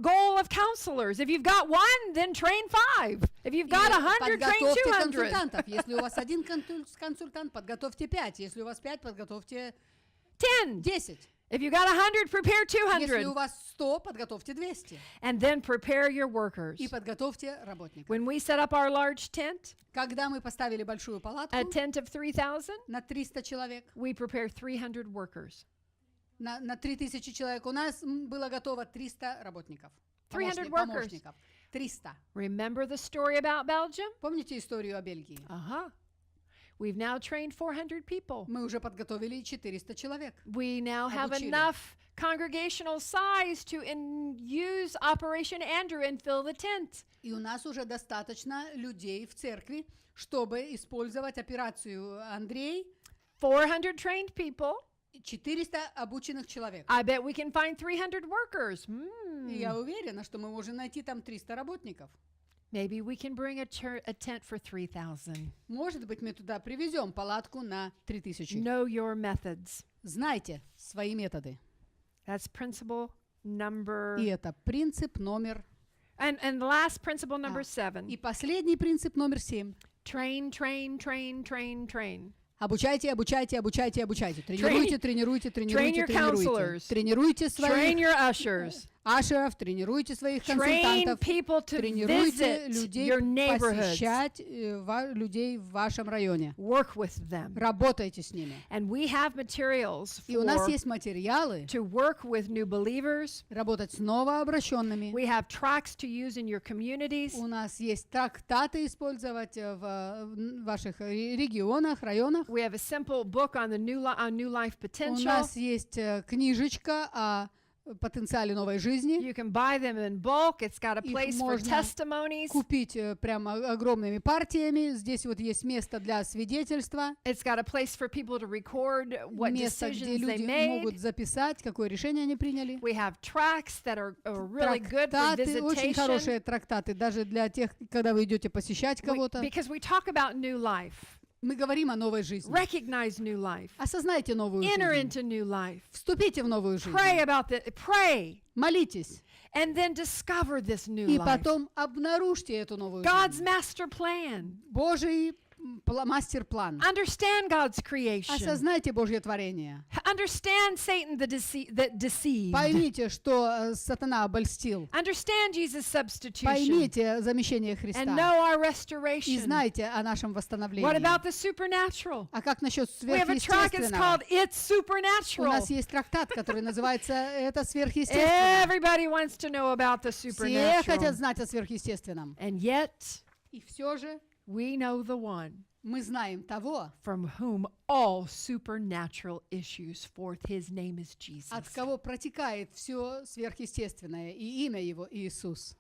goal of counselors. If you've got one, then train 5. If you've got 100, train
Подготовьте
200.
консультантов. Если у вас один консультант, подготовьте 5. Если у вас 5, подготовьте
10.
10.
If you got 100, prepare
Если
200.
у вас 100, подготовьте 200.
And then prepare your workers.
И подготовьте работников.
When we set up our large tent,
Когда мы поставили большую палатку
a tent of 3,000,
на 300 человек,
we prepare 300 workers.
на 3000 человек, у нас было готово 300 работников.
300
Помощников. 300.
Remember the story about Belgium?
Помните историю о Бельгии?
Uh-huh. We've now trained 400 people.
Мы уже подготовили 400 человек.
We now have
Обучили.
enough congregational size to use Operation Andrew and fill the tent.
И у нас уже достаточно людей в церкви, чтобы использовать операцию Андрей.
400 trained people.
400 обученных человек.
I bet we can find 300 workers.
И я уверена, что мы можем найти там 300 работников.
Maybe we can bring a tent for 3,000.
Может быть, мы туда привезем палатку на 3000.
Know your methods.
Знайте свои методы.
That's principle number.
И это принцип номер.
And the last principle number 7.
И последний принцип номер 7.
Train, train, train, train, train.
Обучайте, обучайте, обучайте, обучайте. Тренируйте, тренируйте,
Train
тренируйте,
your
тренируйте.
counselors.
Тренируйте
Train
своих
your ushers.
ашеров, тренируйте своих
Train
консультантов.
people to
Тренируйте
visit
людей
your neighborhoods.
посещать людей в вашем районе.
Work with them.
Работайте с ними.
And we have materials
И у нас
for
есть материалы
to work with new believers.
работать с новообращенными.
We have tracts to use in your communities.
У нас есть трактаты использовать в ваших регионах, районах.
We have a simple book on the new life
У
potential.
нас есть книжечка о потенциале новой жизни.
You can buy them in bulk. It's got a
Их
place for
можно
testimonies.
Купить прямо огромными партиями. Здесь вот есть место для свидетельства.
It's got a place for people to record what
Место, где
decisions they
люди могут
made.
записать, какое решение они приняли.
We have tracts that are really good for
Трактаты, очень
visitation.
хорошие трактаты, даже для тех, когда вы идете посещать кого-то.
Because we talk about new life.
Мы говорим о новой жизни.
Recognize new life.
Осознайте новую
Enter
жизнь.
into new life.
Вступите в новую жизнь.
Pray about it. Pray.
Молитесь.
And then discover this new
И
life.
потом обнаружьте эту новую
God's
жизнь.
master plan.
Божий мастер-план.
Understand God's creation.
Осознайте Божье творение.
Understand Satan that deceived.
Поймите, что сатана обольстил.
Understand Jesus' substitution.
Поймите замещение
And
Христа.
know our
И
restoration.
знайте о нашем
What
восстановлении.
about the supernatural?
А как насчет
We have a tract, it's called
сверхъестественного?
It's
У
Supernatural.
нас есть трактат, который называется «Это сверхъестественно».
Everybody wants to know about the
Все
supernatural.
хотят знать о сверхъестественном.
And yet,
И все же
we know the one
мы знаем того,
from whom all supernatural issues forth. His name is Jesus.
от кого протекает все сверхъестественное, и имя его Иисус.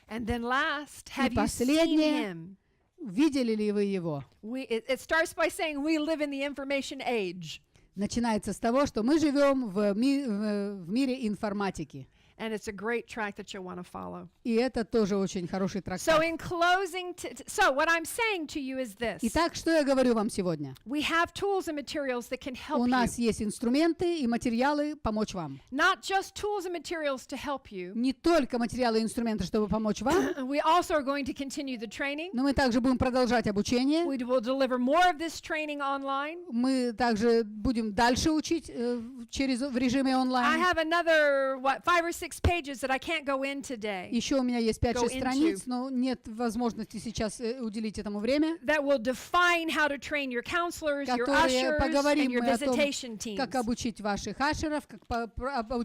And then last, have you seen
последнее.
him?
Видели ли вы его?
It starts by saying we live in the information age.
Начинается с того, что мы живем в мире информатики.
And it's a great track that you'll want to follow.
И это тоже очень хороший
So
трактат.
in closing, so what I'm saying to you is this.
Итак, что я говорю вам сегодня?
We have tools and materials that can help
У
you.
нас есть инструменты и материалы помочь вам.
Not just tools and materials to help you.
Не только материалы и инструменты, чтобы помочь вам,
We also are going to continue the training.
но мы также будем продолжать обучение.
We will deliver more of this training online.
Мы также будем дальше учить в режиме
I
онлайн.
have another 5 or 6 pages that I can't go in today.
Еще у меня есть 5-6
Go into.
страниц, но нет возможности сейчас уделить этому время,
That will define how to train your counselors, your
которые
ushers, and
поговорим
your
мы о том,
visitation teams.
как обучить ваших ашеров, как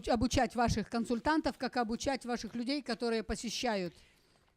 обучать ваших консультантов, как обучать ваших людей, которые посещают.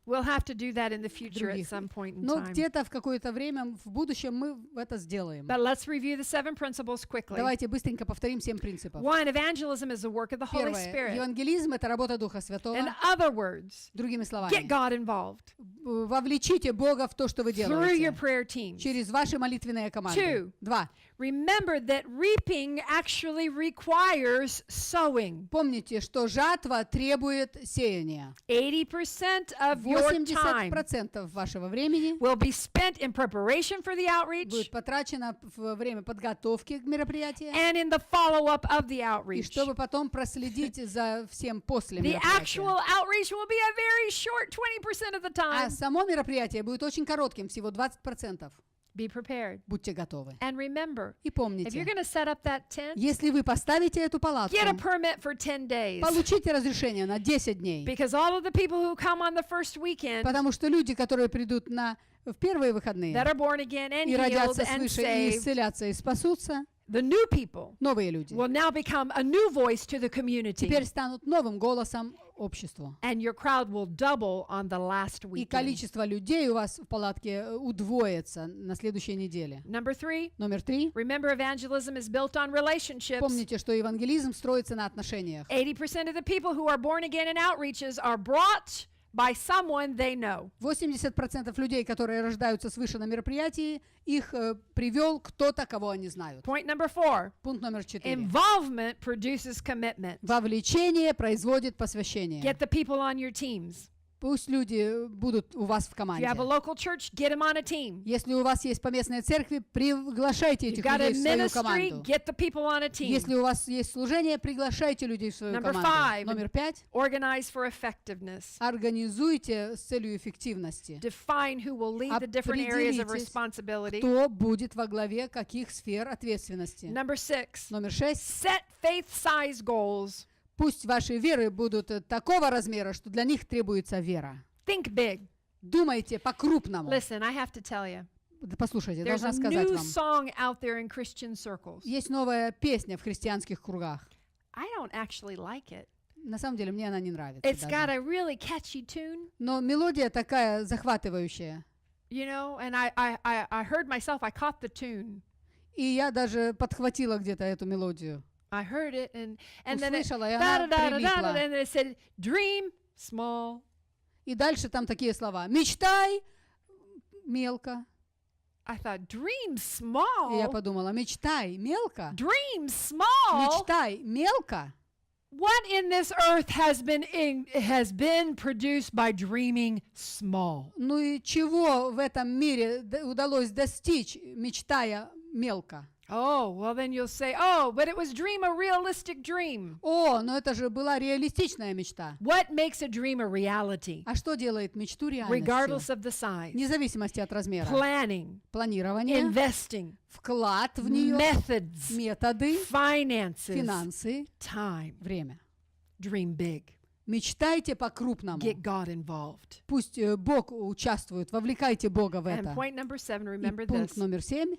We'll have to do that in the future at
Других.
some point in
Но
time.
где-то в какое-то время в будущем мы это сделаем.
But let's review the 7 principles quickly.
Давайте быстренько повторим 7 принципов.
1, evangelism is the work of the Holy
Первое.
Spirit.
Евангелизм — это работа Духа Святого.
In other words,
Другими
get
словами,
God involved
вовлечите Бога в то, что вы
through your
делаете.
prayer teams.
Через ваши молитвенные команды.
Two.
2.
Remember that reaping actually requires sowing.
Помните, что жатва требует сеяния.
80% of your time
80% вашего времени
will be spent in preparation for the outreach
будет потрачено во время подготовки к мероприятию
and in the follow-up of the
и
outreach.
чтобы потом проследить за всем после
The
мероприятия.
actual outreach will be a very short 20% of the
А
time.
само мероприятие будет очень коротким, всего 20%.
Be prepared.
Будьте готовы.
And remember,
И
if you're
помните,
going to set up that tent,
если вы поставите эту палатку,
get a permit for 10 days.
получите разрешение на 10 дней.
Because all of the people who come on the first weekend
Потому что люди, которые придут в первые выходные
that are born again and
и
healed
родятся
and
свыше, и
saved,
исцелятся, и спасутся,
the new people
новые люди,
will now become a new voice to the community.
теперь станут новым голосом обществу.
And your crowd will double on the last
И
weekend.
количество людей у вас в палатке удвоится на следующей неделе.
Number 3,
Номер 3.
remember evangelism is built on relationships.
Помните, что евангелизм строится на отношениях.
80% of the people who are born again in outreaches are brought by someone they know.
80% людей, которые рождаются свыше на мероприятии, их привел кто-то, кого они знают.
Point number 4,
Пункт номер 4.
involvement produces commitment.
Вовлечение производит посвящение.
Get the people on your teams.
Пусть люди будут у вас в
If you
команде.
have a local church, get them on a team.
Если у вас есть поместные церкви, приглашайте
You've
этих
got a
людей в свою
ministry,
команду.
get the people on a team.
Если у вас есть служение, приглашайте людей в свою
Number
команду.
5.
Номер 5.
Organize for effectiveness.
Организуйте с целью эффективности.
Define who will lead the different areas of
Определитесь,
responsibility.
Кто будет во главе каких сфер ответственности.
Number 6,
Номер 6.
set faith-sized goals.
Пусть ваши веры будут такого размера, что для них требуется вера.
Think big.
Думайте по-крупному.
Listen, I have to tell you,
Послушайте,
there's
должна
a
сказать
new
вам.
song out there in Christian circles.
Есть новая песня в христианских кругах.
I don't actually like it.
На самом деле, мне она не нравится
It's got
даже.
a really catchy tune,
Но мелодия такая захватывающая.
you know, and I heard myself, I caught the tune.
И я даже подхватила где-то эту мелодию.
I heard it, and then it,
Услышала, и она
da-da-da-da-da-da,
прилипла.
and then it said, dream small.
И дальше там такие слова. Мечтай мелко.
I thought, dream
И я
small?
подумала, мечтай мелко?
Dream small?
Мечтай мелко?
What in this earth has been produced by dreaming small?
Ну и чего в этом мире удалось достичь, мечтая мелко?
Oh, well then you'll say, oh, but it was dream a realistic dream.
О, но это же была реалистичная мечта.
What makes a dream a reality?
А что делает мечту
Regardless
реальностью?
of the size.
Вне зависимости от размера.
Planning,
Планирование,
investing,
вклад в нее,
methods,
методы,
finances,
финансы,
time.
время.
Dream big.
Мечтайте по-крупному.
Get God involved.
Пусть Бог участвует, вовлекайте Бога в
And
это.
point number 7,
И
remember
пункт
this.
номер 7.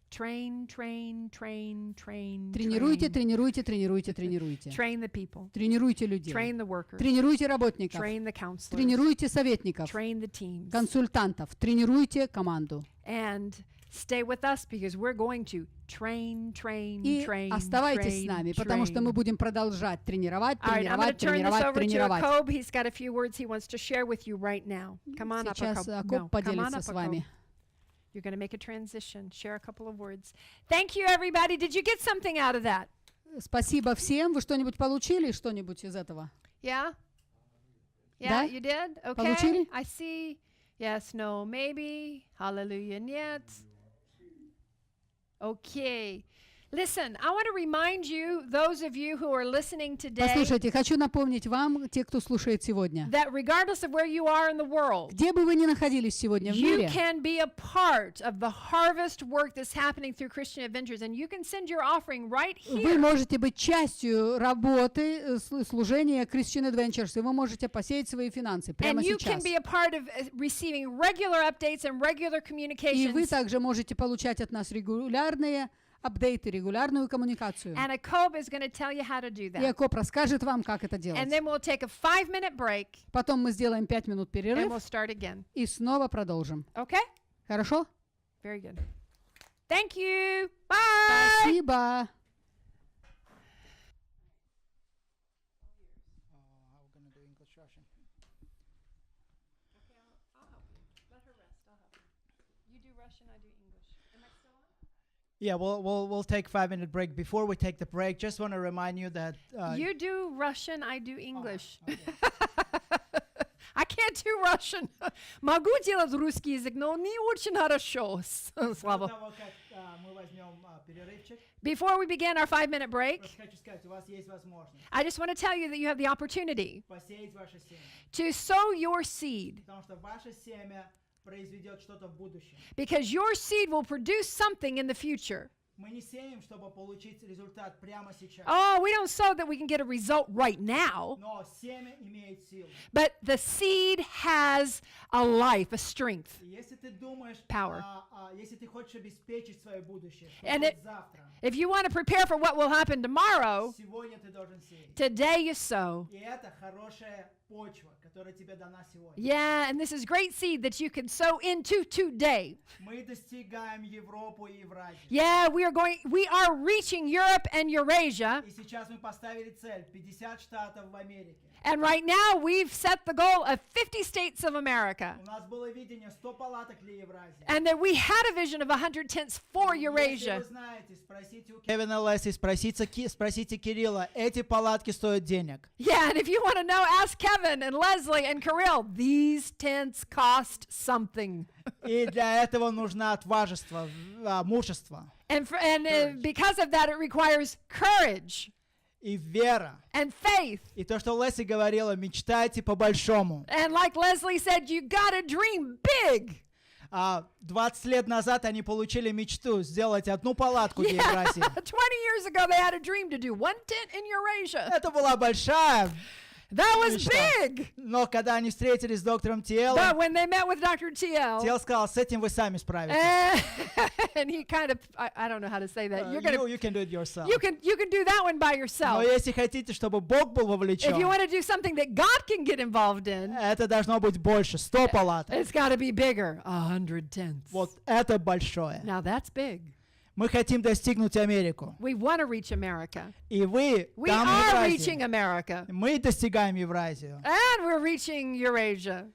Train, train, train, train,
Тренируйте,
train.
тренируйте, тренируйте, тренируйте.
Train the people.
Тренируйте людей.
Train the workers.
Тренируйте работников.
Train the counselors.
Тренируйте советников,
Train the teams.
консультантов. Тренируйте команду.
And stay with us because we're going to train,
И
train,
оставайтесь с
train,
нами, потому что мы
train.
будем продолжать тренировать,
All right, I'm going to
тренировать,
turn this
тренировать,
over to
тренировать.
Jacob. He's got a few words he wants to share with you right now. Come on up,
Сейчас
Jacob.
Акоп
No, come on
поделится
up,
с вами.
Jacob. You're going to make a transition. Share a couple of words. Thank you, everybody. Did you get something out of that?
Спасибо всем. Вы что-нибудь получили, что-нибудь из этого?
Yeah?
Да?
Yeah, you did? Okay.
Получили?
I see. Yes, no, maybe. Hallelujah, нет. Okay. Listen, I want to remind you, those of you who are listening today,
Послушайте, хочу напомнить вам, те, кто слушает сегодня,
that regardless of where you are in the world,
где бы вы ни находились сегодня в
you
мире,
can be a part of the harvest work that's happening through Christian Adventures, and you can send your offering right
вы
here.
можете быть частью работы служения Christian Adventures, и вы можете посеять свои финансы прямо
And you can
сейчас.
be a part of receiving regular updates and regular
И вы
communications.
также можете получать от нас регулярные апдейты, регулярную коммуникацию.
And a Kobe is going to tell you how to do
И
that.
Акоп расскажет вам, как это
And
делать.
then we'll take a 5-minute break,
Потом мы сделаем 5 минут
and
перерыв
we'll start again.
и снова продолжим.
Okay?
Хорошо?
Very good. Thank you. Bye.
Спасибо.
You do Russian, I do English. Am I still on?
Yeah, we'll take 5-minute break. Before we take the break, just want to remind you that
You do Russian, I do English.
okay.
I can't do Russian. Могу делать русский язык, но не очень хорошо.
До
Слава.
того, как мы возьмем перерывчик,
Before we begin our 5-minute break,
просто хочу сказать, у вас есть возможность
I just want to tell you that you have the opportunity
посеять ваше семя,
to sow your seed,
потому что ваше семя произведет что-то в будущем.
because your seed will produce something in the future.
Мы не сеем, чтобы получить результат прямо сейчас,
Oh, we don't sow that we can get a result right now,
но семя имеет силу.
but the seed has a life, a strength.
И если ты думаешь,
Power.
Если ты хочешь обеспечить свое будущее, что
And
будет
it-
завтра,
If you want to prepare for what will happen tomorrow,
сегодня ты должен сеять.
today you sow.
И это хорошая почва, которая тебе дана сегодня.
Yeah, and this is great seed that you can sow into today.
Мы достигаем Европу и Евразию.
Yeah, we are reaching Europe and Eurasia.
И сейчас мы поставили цель 50 штатов в Америке.
And right now we've set the goal of 50 states of America.
У нас было видение 100 палаток для Евразии.
And that we had a vision of 100 tents for
Если
Eurasia.
вы знаете, спросите у Кевина Лесси, спросите Кирилла, эти палатки стоят денег.
Yeah, and if you want to know, ask Kevin and Leslie and Kirill. These tents cost something.
И для этого нужно отважество, мужество
Because of that, it requires courage
и вера.
and faith.
И то, что Лесси говорила, мечтайте по-большому.
And like Leslie said, you got to dream big.
20 лет назад они получили мечту сделать одну палатку для
Yeah,
Евразии.
20 years ago, they had a dream to do one tent in Eurasia.
Это была большая.
That was
Мечта.
big.
Но когда они встретились с доктором Тиэлом,
But when they met with Dr. TL,
Тиэл сказал, с этим вы сами справитесь.
and he kind of, I don't know how to say that. You're gonna,
You can do it yourself.
you can do that one by
Но
yourself.
если хотите, чтобы Бог был
If you
вовлечен,
want to do something that God can get involved in,
это должно быть больше, 100 палаток.
it's got to be bigger. 100 tents.
Вот это большое.
Now that's big.
Мы хотим достигнуть Америку.
We want to reach America.
И вы
We
там в
are
Евразии.
reaching America.
Мы достигаем Евразию.
And we're reaching Eurasia.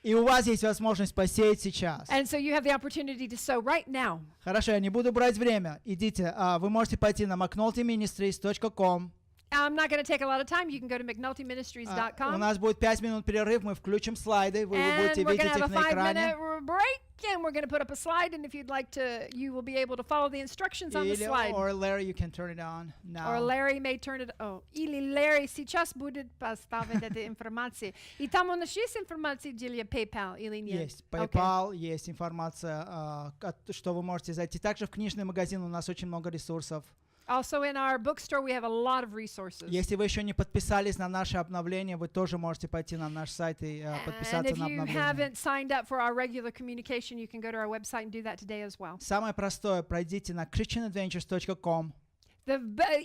И у вас есть возможность посеять сейчас.
And so you have the opportunity to sow right now.
Хорошо, я не буду брать время. Идите, вы можете пойти на McNultyMinistries.com.
I'm not going to take a lot of time. You can go to
У
McNultyMinistries.com.
нас будет 5 минут перерыв, мы включим слайды, вы
And
будете
we're going to
видеть
have a
их на экране.
5-minute break, and we're going to put up a slide. And if you'd like to, you will be able to follow the instructions on the
Или,
slide.
or Larry, you can turn it on now.
Or Larry may turn it. Oh, или Larry сейчас будет поставить эту информацию. И там у нас есть информация для PayPal или нет?
Есть PayPal, есть информация, что вы можете зайти. Также в книжный магазин у нас очень много ресурсов.
Also in our bookstore, we have a lot of resources.
Если вы еще не подписались на наше обновление, вы тоже можете пойти на наш сайт и
And
подписаться
if
на
you
обновление.
haven't signed up for our regular communication, you can go to our website and do that today as well.
Самое простое, пройдите на christianadventures.com,
The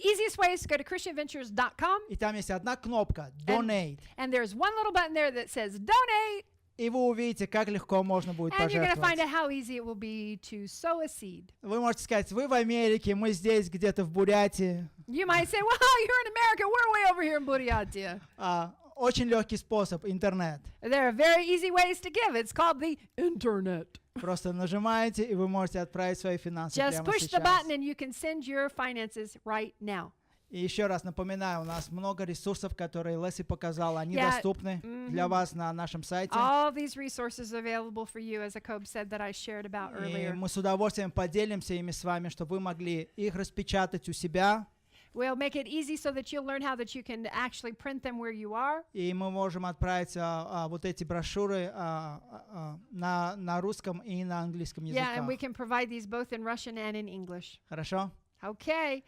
easiest way is to go to christianadventures.com,
и там есть одна кнопка «Donate»,
and there's one little button there that says donate,
и вы увидите, как легко можно будет
and you're going to find
пожертвовать.
out how easy it will be to sow a seed.
Вы можете сказать, вы в Америке, мы здесь где-то в Бурятии.
You might say, well, you're in America, we're way over here in Buryatia.
Очень легкий способ, интернет.
There are very easy ways to give. It's called the internet.
Просто нажимаете, и вы можете отправить свои финансы
Just
прямо
push the
сейчас.
button and you can send your finances right now.
И еще раз напоминаю, у нас много ресурсов, которые Лесли показала. Они
Yeah.
доступны для вас на нашем сайте.
All these resources available for you, as Jacob said that I shared about
И
earlier.
мы с удовольствием поделимся ими с вами, чтобы вы могли их распечатать у себя.
We'll make it easy so that you'll learn how that you can actually print them where you are.
И мы можем отправить вот эти брошюры на русском и на английском
Yeah, and we
языках.
can provide these both in Russian and in English.
Хорошо?
Okay.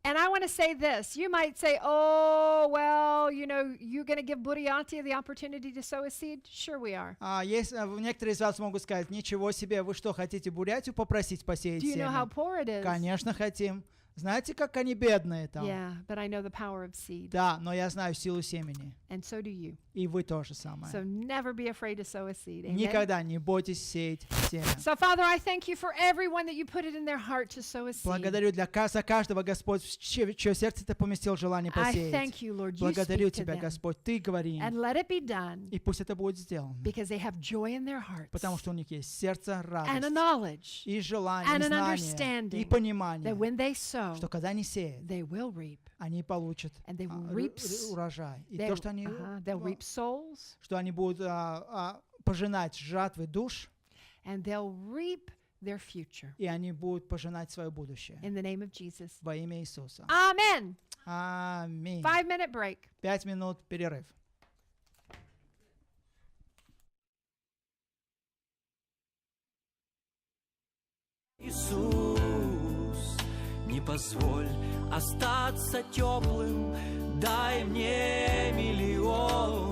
And I want to say this. You might say, oh, well, you're going to give Buryatia the opportunity to sow a seed? Sure we are.
Некоторые из вас могут сказать, ничего себе, вы что, хотите Бурятию попросить посеять
Do you know how
семя?
poor it is?
Конечно, хотим. Знаете, как они бедные там?
Yeah, but I know the power of seed.
Да, но я знаю силу семени.
And so do you.
И вы тоже самое.
So never be afraid to sow a seed. Amen?
Никогда не бойтесь сеять семя.
So, Father, I thank you for everyone that you put it in their heart to sow a seed.
Благодарю за каждого, Господь, в чье сердце Ты поместил желание
I
посеять.
thank you, Lord. You
Благодарю
speak to
Тебя,
them.
Господь, Ты говори им.
And let it be done
И пусть это будет сделано.
because they have joy in their hearts
Потому что у них есть сердце,
and a
радость,
knowledge
и желание,
and
и
an
знание,
understanding
и понимание,
that when they sow,
что когда они сеют,
they will reap.
они получат
And they will reap
урожай. И
They-
то, что они,
they'll reap souls
что они будут пожинать жатвы душ,
and they'll reap their future.
и они будут пожинать свое будущее.
In the name of Jesus.
Во имя Иисуса.
Amen.
Аминь.
5-minute break.
5 минут перерыв.
Иисус, не позволь остаться теплым, дай мне миллион.